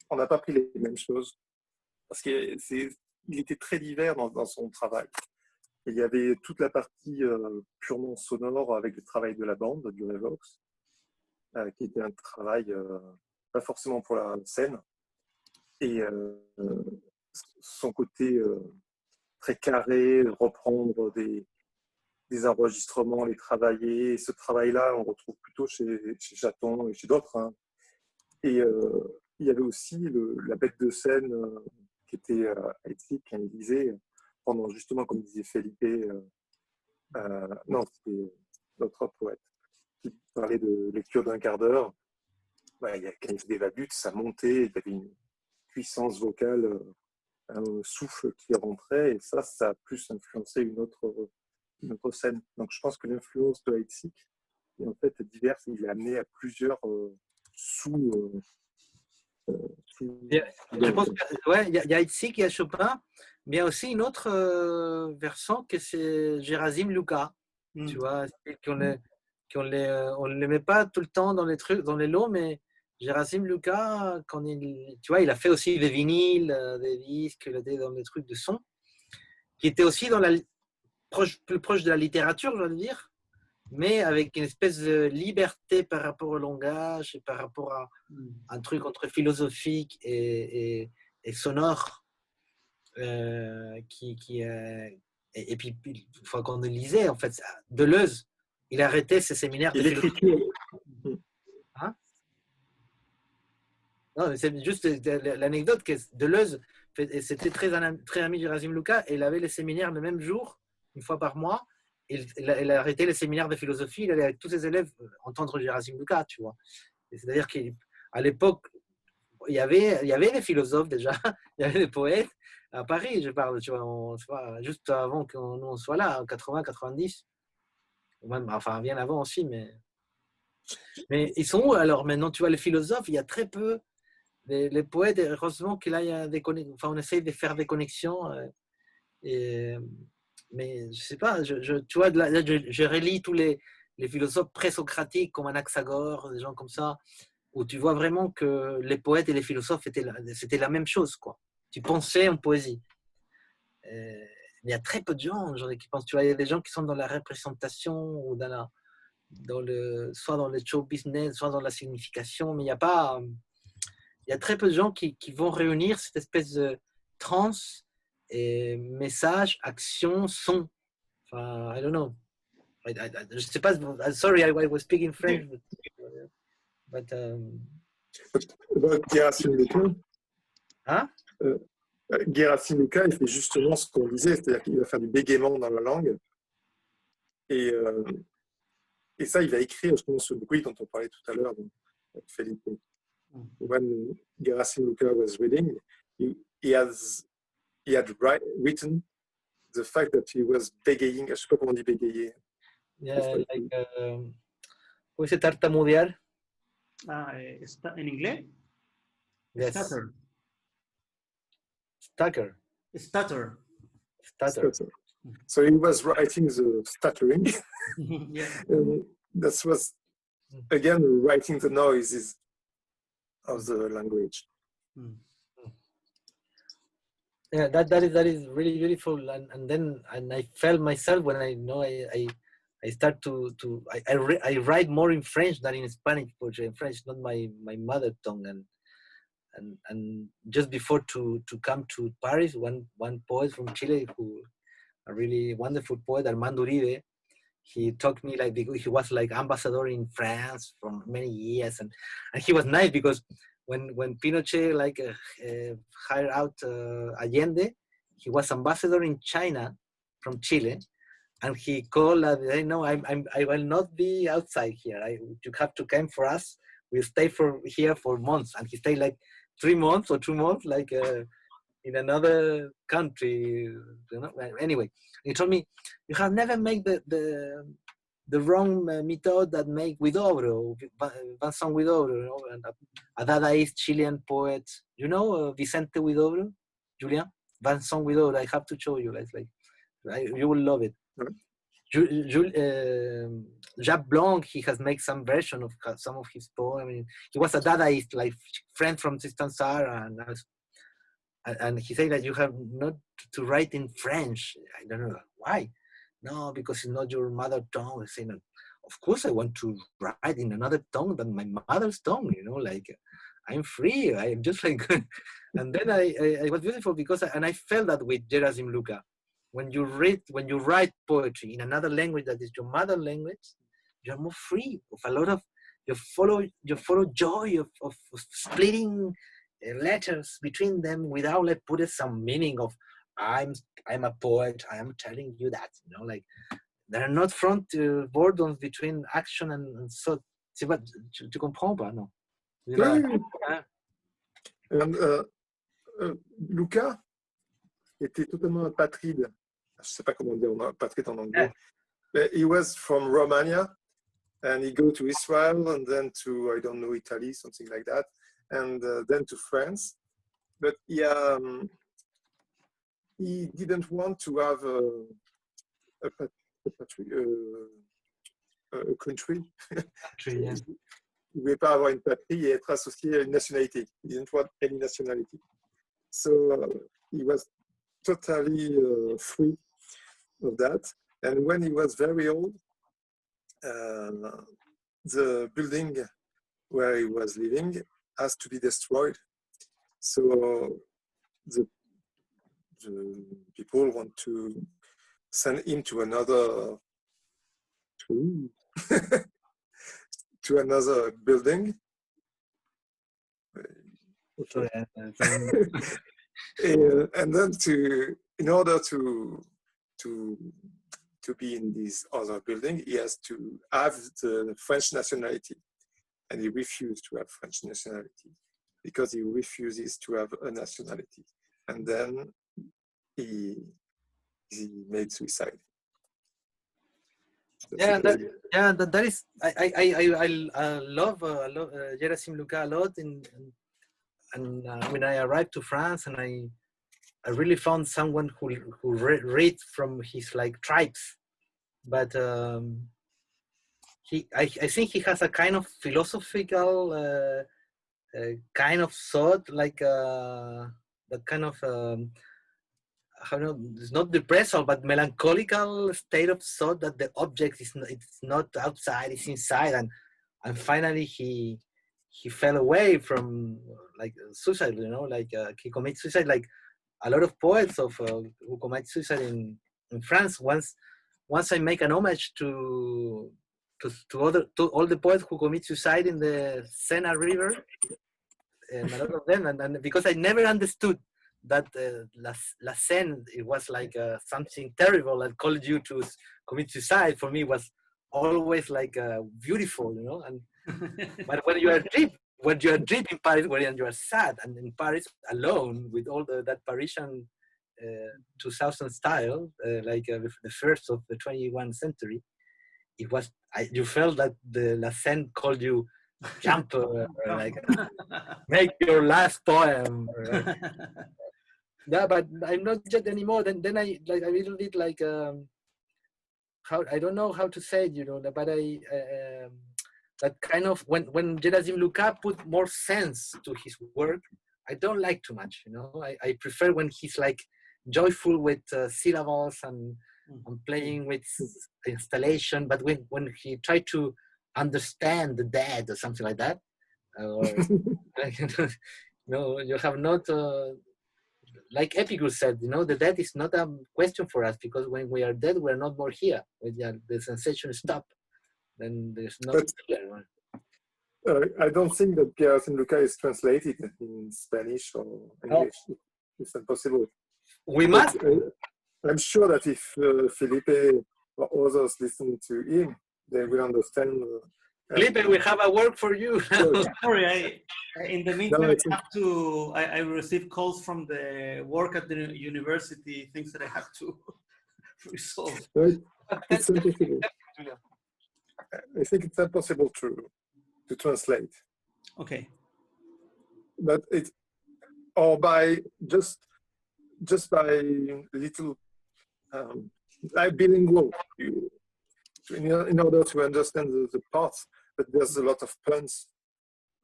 Speaker 3: On n'a pas pris les mêmes choses parce qu'il était très divers dans son travail. Et il y avait toute la partie purement sonore avec le travail de la bande, du Revox, qui était un travail pas forcément pour la scène. Et son côté très carré, reprendre des enregistrements, les travailler. Et ce travail-là, on retrouve plutôt chez Chaton et chez d'autres. Hein. Et il y avait aussi la bête de scène qui était Heitzig, qui disait, pendant justement, comme disait Felipe, non, c'était notre poète, qui parlait de lecture d'un quart d'heure. Ouais, quand il faisait des vadutes, ça montait, il y avait une puissance vocale, un souffle qui rentrait, et ça a plus influencé une autre scène. Donc je pense que l'influence de Heitzig est en fait diverse, il est amené à plusieurs
Speaker 1: je pense que, ouais, il y a Heitzig, il y a Chopin, mais il y a aussi une autre versant que c'est Gerasim Luca, tu vois, on le met pas tout le temps dans les trucs, dans les lots, mais Gerasim Luca, tu vois, il a fait aussi des vinyles, des disques, dans des trucs de son, qui était aussi plus proche de la littérature, je veux dire, mais avec une espèce de liberté par rapport au langage et par rapport à un truc entre philosophique et sonore. Et puis, une fois qu'on le lisait, en fait, Deleuze, il arrêtait ses séminaires de philosophie. Hein? Non, c'est juste l'anecdote que Deleuze, c'était très ami de Gerasim Luca, et il avait les séminaires le même jour, une fois par mois. Il a arrêté les séminaires de philosophie, il allait avec tous ses élèves entendre Gerasim Luca, tu vois. C'est-à-dire qu'à l'époque, il y avait les philosophes déjà, il y avait les poètes. À Paris, je parle, tu vois, juste avant qu'on soit là, en 80, 90. Même, enfin, bien avant aussi, mais ils sont où alors maintenant? Tu vois, les philosophes, il y a très peu. Les poètes, heureusement qu'il y a des connexions, enfin, on essaye de faire des connexions. Mais je sais pas, tu vois, là, je relis tous les philosophes présocratiques comme Anaxagore, des gens comme ça, où tu vois vraiment que les poètes et les philosophes c'était la même chose, quoi. Tu pensais en poésie. Il y a très peu de gens qui pensent, tu vois, il y a des gens qui sont dans la représentation ou soit dans le show business, soit dans la signification, mais il y a très peu de gens qui vont réunir cette espèce de trance et message, action, son. Enfin, I don't know. Je sais pas. Sorry, I was speaking French, but
Speaker 3: Gerasim Luca.
Speaker 1: Hein?
Speaker 3: Gerasim Luca, il fait justement ce qu'on disait, c'est-à-dire qu'il va faire du bégaiement dans la langue. Et ça, il va écrire, je pense, ce bruit dont on parlait tout à l'heure, avec Felipe. When Gerasim Luca was reading, he had written the fact that he was bégaying, je ne sais pas comment on dit bégayer.
Speaker 1: Yeah, ¿cómo dice tartamudear?
Speaker 4: ¿En inglés?
Speaker 1: Yes.
Speaker 4: Stutter.
Speaker 1: Stutter.
Speaker 4: Stutter.
Speaker 3: Stutter. So he was writing the stuttering.
Speaker 4: Yeah.
Speaker 3: That was, again, writing the noises of the language.
Speaker 1: Yeah, that is really beautiful, and then I felt myself when I start to I write more in French than in Spanish, because in French is not my mother tongue, and just before to come to Paris, one poet from Chile, who a really wonderful poet, Armando Uribe, he talked me like, because he was like ambassador in France for many years, and he was nice, because when Pinochet hired out Allende, he was ambassador in China from Chile, and he called, no, I will not be outside here. You have to come for us. We'll stay here for months, and he stayed like 3 months or 2 months, in another country, Anyway, he told me, you have never made the wrong method that make Huidobro, Vincent Huidobro, and a Dadaist Chilean poet. Vicente Huidobro, Julian? Vincent Huidobro, I have to show you. You will love it. Jacques Blanc, he has made some version of some of his poems. I mean, he was a Dadaist, like friend from Tristan Tzara, and he said that you have not to write in French. I don't know why. No, because it's not your mother tongue. I say, no, of course I want to write in another tongue than my mother's tongue. I'm free. I'm just like, and then I was beautiful because I felt that with Gerasim Luca. When you write poetry in another language that is your mother language, you're more free of a lot of, you follow joy of splitting letters between them without putting some meaning of, I'm a poet, I am telling you that, there are not front borders between action and thought. Tu comprends pas, non?
Speaker 3: Luca était totalement apatride. Je sais pas comment dire apatride en anglais. Yeah. He was from Romania, and he go to Israel, and then to, I don't know, Italy, something like that, and then to France. But he didn't want to have a country.
Speaker 1: Yeah.
Speaker 3: Il ne voulait pas avoir une patrie et être associé à une nationalité. He didn't want any nationality. So he was totally free of that. And when he was very old, the building where he was living has to be destroyed. So the people want to send him to another to another building. Okay. And then in order to be in this other building, he has to have the French nationality, and he refused to have French nationality because he refuses to have a nationality, and then he made suicide.
Speaker 1: That is. I love Gerasim Luca a lot, and when I arrived to France, and I really found someone who read from his tribes, but I think he has a kind of philosophical kind of thought, that kind of it's not depressive, but melancholical state of thought that the object is not outside, it's inside, and finally he fell away from suicide. He commits suicide, like a lot of poets who commit suicide in France. Once I make an homage to all the poets who commit suicide in the Sena River, and a lot of them, and because I never understood that La Seine, it was something terrible that called you to commit suicide. For me, it was always beautiful, and but when you are deep in Paris, when you are sad, and in Paris alone with all that Parisian 2000 style, the first of the 21st century, it was, you felt that the La Seine called you, jump, like, make your last poem. Right? Yeah, but I'm not just anymore. Then I like a little bit like how, I don't know how to say it, you know, but that kind of when Gerasim Lucas put more sense to his work, I don't like too much, you know. I prefer when he's like joyful with syllables and playing with installation, but when he tried to understand the dead or something like that, or no, you have not. Like Epicurus said, you know, the death is not a question for us, because when we are dead, we're not more here. When the sensation stop, then there's no here.
Speaker 3: I don't think that Gerasim Lucas is translated in Spanish or English. No. It's impossible.
Speaker 1: We must.
Speaker 3: I'm sure that if Felipe or others listen to him, they will understand.
Speaker 1: Felipe, we have a work for you.
Speaker 4: Sorry, in the meantime, I receive calls from the work at the university, things that I have to resolve.
Speaker 3: It's impossible. I think it's impossible to translate.
Speaker 4: Okay.
Speaker 3: But or by just by little, like bilingual, in order to understand the parts. But there's a lot of puns,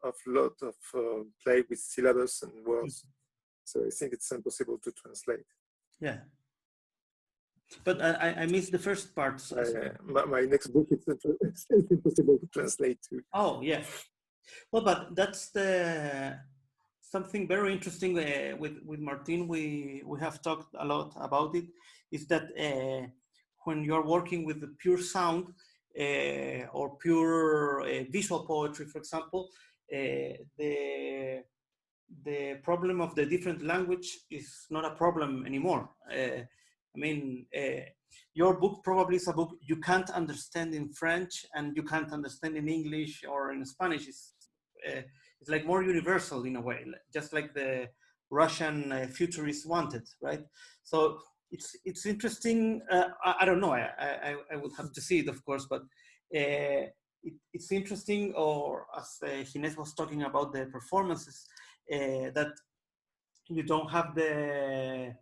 Speaker 3: play with syllables and words. So I think it's impossible to translate.
Speaker 4: Yeah. But I missed the first part.
Speaker 3: My next book, it's impossible to translate too.
Speaker 4: Oh, yeah. Well, but that's something very interesting with Martin. We have talked a lot about it, is that when you're working with the pure sound or pure visual poetry, for example, the problem of the different language is not a problem anymore. I mean, your book probably is a book you can't understand in French and you can't understand in English or in Spanish. It's like more universal in a way, just like the Russian futurists wanted, right? So it's interesting. I don't know. I would have to see it, of course, but it's interesting. Or as Ginés was talking about the performances, that you don't have the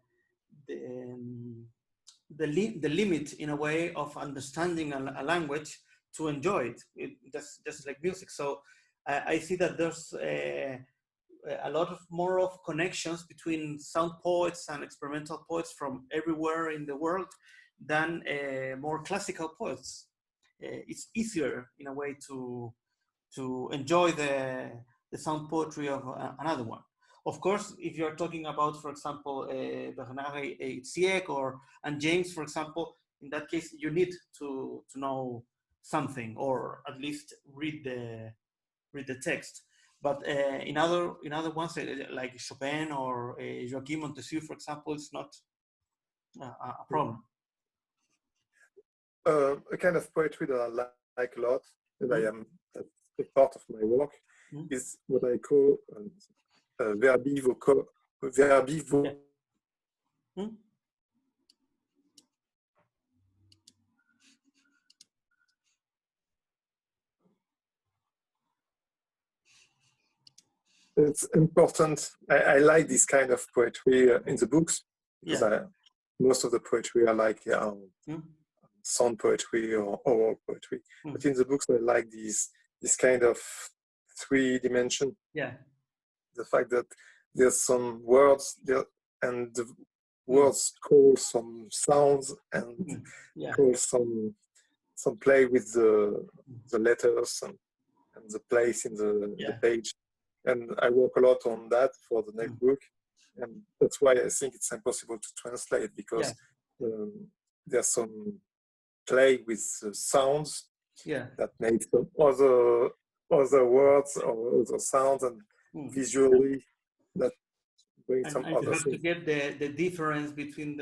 Speaker 4: limit in a way of understanding a language to enjoy it. Just like music. So I see that there's a lot of more of connections between sound poets and experimental poets from everywhere in the world than more classical poets. It's easier in a way to enjoy the sound poetry of another one. Of course, if you're talking about, for example, Bernard Heiziek and James, for example, in that case, you need to know something, or at least read the text. But in other ones, like Chopin or Joaquin Montesquieu, for example, it's not a problem.
Speaker 3: A kind of poetry that I like a lot, and that's a part of my work, is what I call verbi vocal. It's important. I like this kind of poetry in the books, because most of the poetry I like sound poetry or oral poetry. But in the books I like this kind of 3 dimension.
Speaker 4: Yeah.
Speaker 3: The fact that there's some words there, and the words call some sounds and call some play with the letters and the place in the page. And I work a lot on that for the next book. And that's why I think it's impossible to translate, because there's some play with sounds that make some other words or other sounds, and visually that bring some other things.
Speaker 4: You have to get the difference between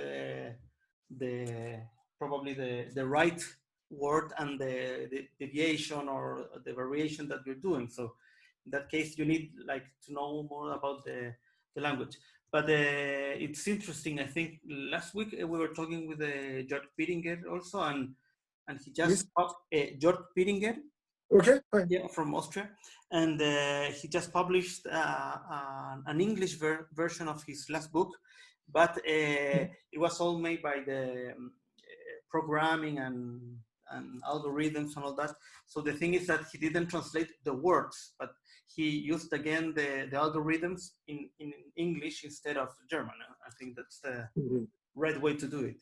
Speaker 4: probably the right word and the deviation or the variation that you're doing. So in that case, you need like to know more about the language. But it's interesting. I think last week we were talking with George Pittinger also, and and he just George Piringer.
Speaker 3: Okay. Fine.
Speaker 4: Yeah, from Austria, and he just published an English version of his last book, but it was all made by the programming and algorithms and all that. So the thing is that he didn't translate the words, but he used again the algorithms in English instead of German. I think that's the right way to do it.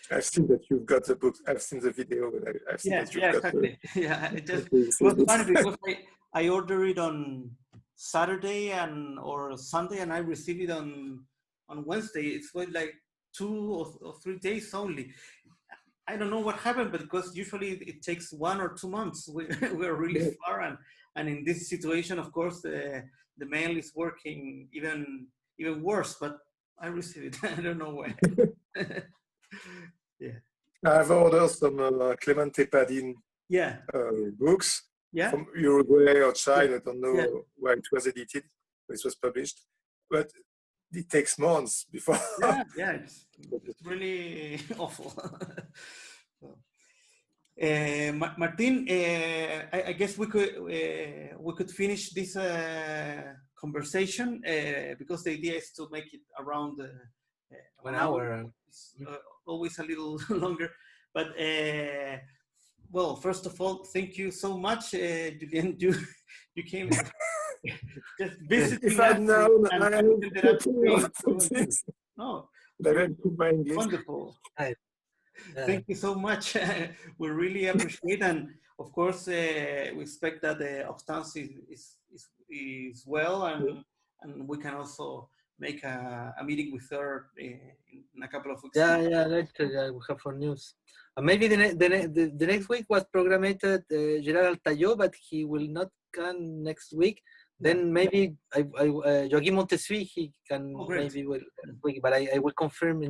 Speaker 3: I've seen that you've got the book. I've seen the video, but I've seen that you've got
Speaker 4: exactly. It was funny because I ordered it on Saturday or Sunday, and I received it on Wednesday. It's like 2 or 3 days only. I don't know what happened, but because usually it takes 1 or 2 months. We're really far, and in this situation, of course, the mail is working even worse. But I received it. I don't know why. Yeah,
Speaker 3: I've ordered some Clemente Padin books from Uruguay or China. I don't know where it was edited, where it was published, but it takes months before.
Speaker 4: It's really awful. Martin, I guess we could finish this conversation because the idea is to make it around
Speaker 1: 1 hour.
Speaker 4: Always a little longer, but well, first of all, thank you so much, Julien. You came just visiting.
Speaker 3: If I'd known, I English.
Speaker 4: Wonderful. Thank you so much. We really appreciate, and of course, we expect that Hortense is well, and we can also make a meeting with her in a couple of weeks.
Speaker 1: Later we have for news. Maybe the next week was programmed Gerard Altayo, but he will not come next week. Then maybe Joaquim Montesui, he can maybe will week, but I will confirm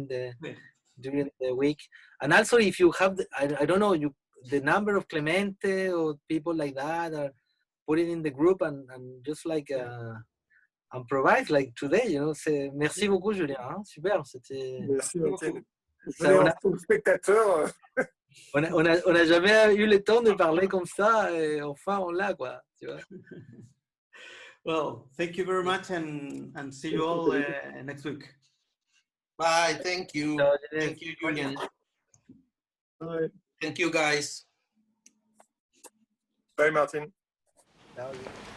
Speaker 1: during the week. And also, if you have, I don't know, the number of Clemente or people like that, or put it in the group and just like. Improvise like today, you know. Merci beaucoup, Julien. Hein? Super, c'était.
Speaker 3: Merci, spectateur.
Speaker 1: On a jamais eu le temps de parler comme ça, et enfin on l'a, quoi. Tu vois.
Speaker 4: Well, thank you very much, and see you all next week.
Speaker 5: Bye. Thank you. Thank you, Julien.
Speaker 3: Bye.
Speaker 5: Thank you, guys.
Speaker 3: Bye, Martin.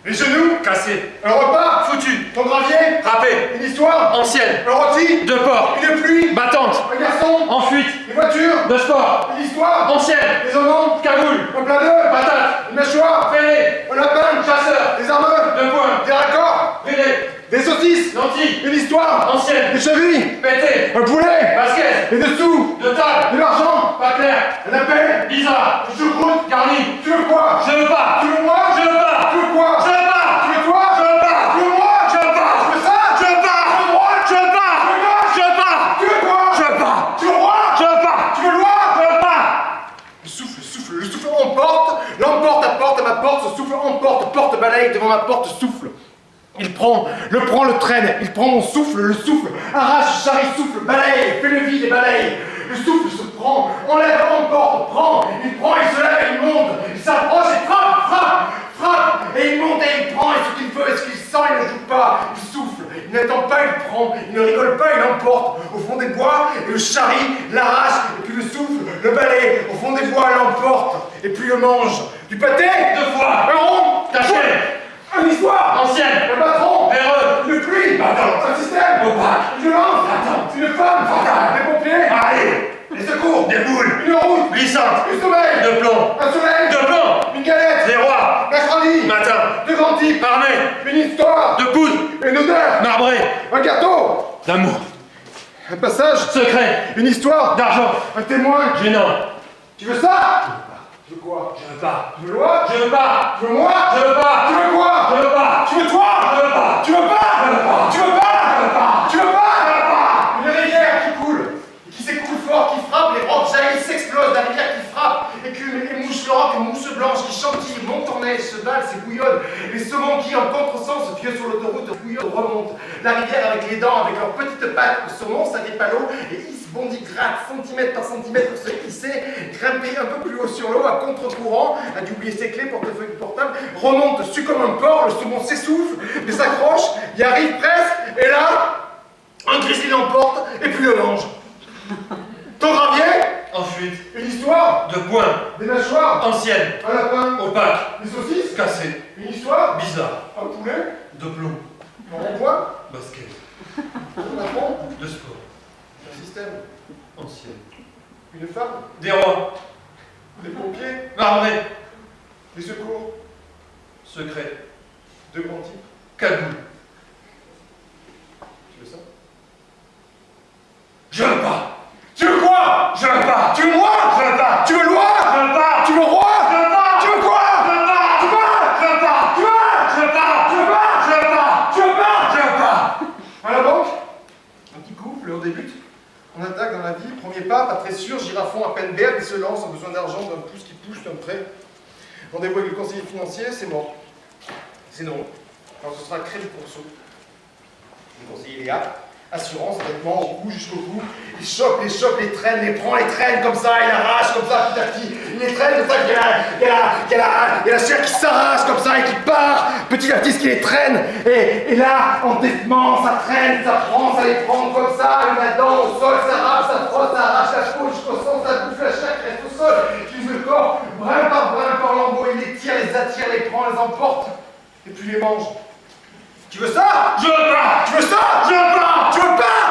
Speaker 6: Les genoux cassés, un repas foutu, ton gravier râpé, une histoire ancienne, un rôti de porc, une pluie battante, un garçon en fuite, une voiture de sport, une histoire ancienne, des oignons cagoule, un plat de patates, une mâchoire fêlée, un lapin chasseur, des armes de poing, des raccords brûlés, des saucisses lentilles, une histoire ancienne, des chevilles pétées, un poulet basket, des dessous de table, de l'argent pas clair, un appel bizarre, une choucroute garnie. Tu veux quoi? Je veux pas. Tu veux moi? Je veux pas. Tu veux quoi? Je veux pas. Tu veux toi? Je veux pas. Tu veux moi? Je veux pas. Tu veux ça? Je veux pas. Tu veux droite? Je veux pas. Tu veux gauche? Je veux pas. Tu veux quoi? Je veux pas. Tu veux roi? Je veux pas. Tu veux loi? Je veux pas. Le souffle emporte, l'emporte apporte à ma porte, ce souffle emporte, porte balaye devant ma porte, souffle. Il prend, le traîne, il prend mon souffle, le souffle, arrache, charrie, souffle, balaye, fait le vide et balaye. Le souffle se prend, enlève, emporte, prend, il se lève, il monte, il s'approche et frappe, et il monte et il prend, et ce qu'il veut, et ce qu'il sent, il ne joue pas, il souffle, il n'attend pas, il prend, il ne rigole pas, il emporte au fond des bois, et le charrie, l'arrache, et puis le souffle, le balaye, au fond des bois, l'emporte, et puis le mange. Du pâté, 2 fois, un rond, caché. Une histoire ancienne, un patron, véreux, une pluie, un système, opaque, une violence, une femme, des pompiers, allez, des secours, des boules, une route, glissante, du sommeil, de plomb, un soleil, de plomb, une galette, des rois, mercredi, matin, 2 grands types, armés, une histoire, de poudre, une odeur, marbrée, un gâteau, d'amour, un passage, secret, une histoire, d'argent, un témoin, gênant. Tu veux ça? Tu veux quoi? Je veux pas. Tu veux loi? Je veux pas. Tu veux moi? Je veux pas. Tu veux quoi? Je veux pas. Tu veux toi? Je veux pas. Tu veux pas? Je veux pas. Tu veux pas? Je veux pas. Tu veux pas? Je veux pas. Une rivière qui coule, qui s'écoule fort, qui frappe, les rocs jaillissent, s'explosent, la rivière qui frappe, et que fument et mouche l'orange et mousse blanche qui chantilly, montent en neige, se valent, et bouillonnent. Les saumons qui, en contresens, vieux sur l'autoroute, bouillonnent, remontent. La rivière avec les dents, avec leurs petites pattes, le saumon, s'agrippe à l'eau et hisse, bondit, gratte, centimètre par centimètre pour se hisser, grimper un peu plus haut sur l'eau, à contre-courant, a dû oublier ses clés, portefeuille portable, remonte, su comme un porc, le saumon s'essouffle, mais s'accroche, y arrive presque, et là, un grizzly l'emporte, et puis le mange. Ton gravier?
Speaker 7: En fuite.
Speaker 6: Une histoire?
Speaker 7: De poing.
Speaker 6: Des mâchoires?
Speaker 7: Ancienne.
Speaker 6: Un lapin?
Speaker 7: Opaque.
Speaker 6: Des saucisses?
Speaker 7: Cassé.
Speaker 6: Une histoire?
Speaker 7: Bizarre.
Speaker 6: Un poulet?
Speaker 7: De plomb.
Speaker 6: Un rond-point?
Speaker 7: Basket.
Speaker 6: Un apron?
Speaker 7: De sport.
Speaker 6: Un système?
Speaker 7: Ancienne.
Speaker 6: Une femme?
Speaker 7: Des rois.
Speaker 6: Des pompiers?
Speaker 7: Marbré.
Speaker 6: Des secours?
Speaker 7: Secret.
Speaker 6: Deux grands types?
Speaker 7: Cagoule.
Speaker 6: Tu veux ça?
Speaker 7: Je veux pas.
Speaker 6: Tu veux quoi?
Speaker 7: Je veux pas.
Speaker 6: Tu veux moi?
Speaker 7: Je veux pas.
Speaker 6: Tu veux loi?
Speaker 7: Je veux pas.
Speaker 6: Tu veux roi?
Speaker 7: Je veux pas.
Speaker 6: Tu veux quoi?
Speaker 7: Je veux pas.
Speaker 6: Tu veux?
Speaker 7: Je veux pas.
Speaker 6: Tu veux?
Speaker 7: Je veux pas.
Speaker 6: Tu veux pas?
Speaker 7: Je veux pas.
Speaker 6: Tu veux pas?
Speaker 7: Je veux pas.
Speaker 6: À la banque? Un petit couple, on débute. On attaque dans la vie, premier pas, pas très sûr, girafon à peine verte, il se lance, en besoin d'argent, d'un pouce qui pousse, d'un prêt. Rendez-vous avec le conseiller financier, c'est mort. C'est non. Alors ce sera crédit conso. Le conseiller Léa, assurance, vêtements, au cou jusqu'au cou. Il chope, les traîne, les prend, les traîne comme ça, il arrache comme ça petit à petit. Il les traîne comme ça, il y a la chair qui s'arrache comme ça et qui part petit à petit ce qui les traîne. Et là, endettement, ça traîne, ça prend, ça les prend comme ça, il met dedans au sol, ça râpe, ça frotte, ça arrache la peau jusqu'au sang, ça bouffe la chair qui reste au sol, il utilise le corps, brin par lambeau, il les tire, les attire, les prend, les emporte, et puis les mange. Tu veux ça?
Speaker 7: Je veux pas.
Speaker 6: Tu veux ça?
Speaker 7: Je veux pas.
Speaker 6: Tu veux pas?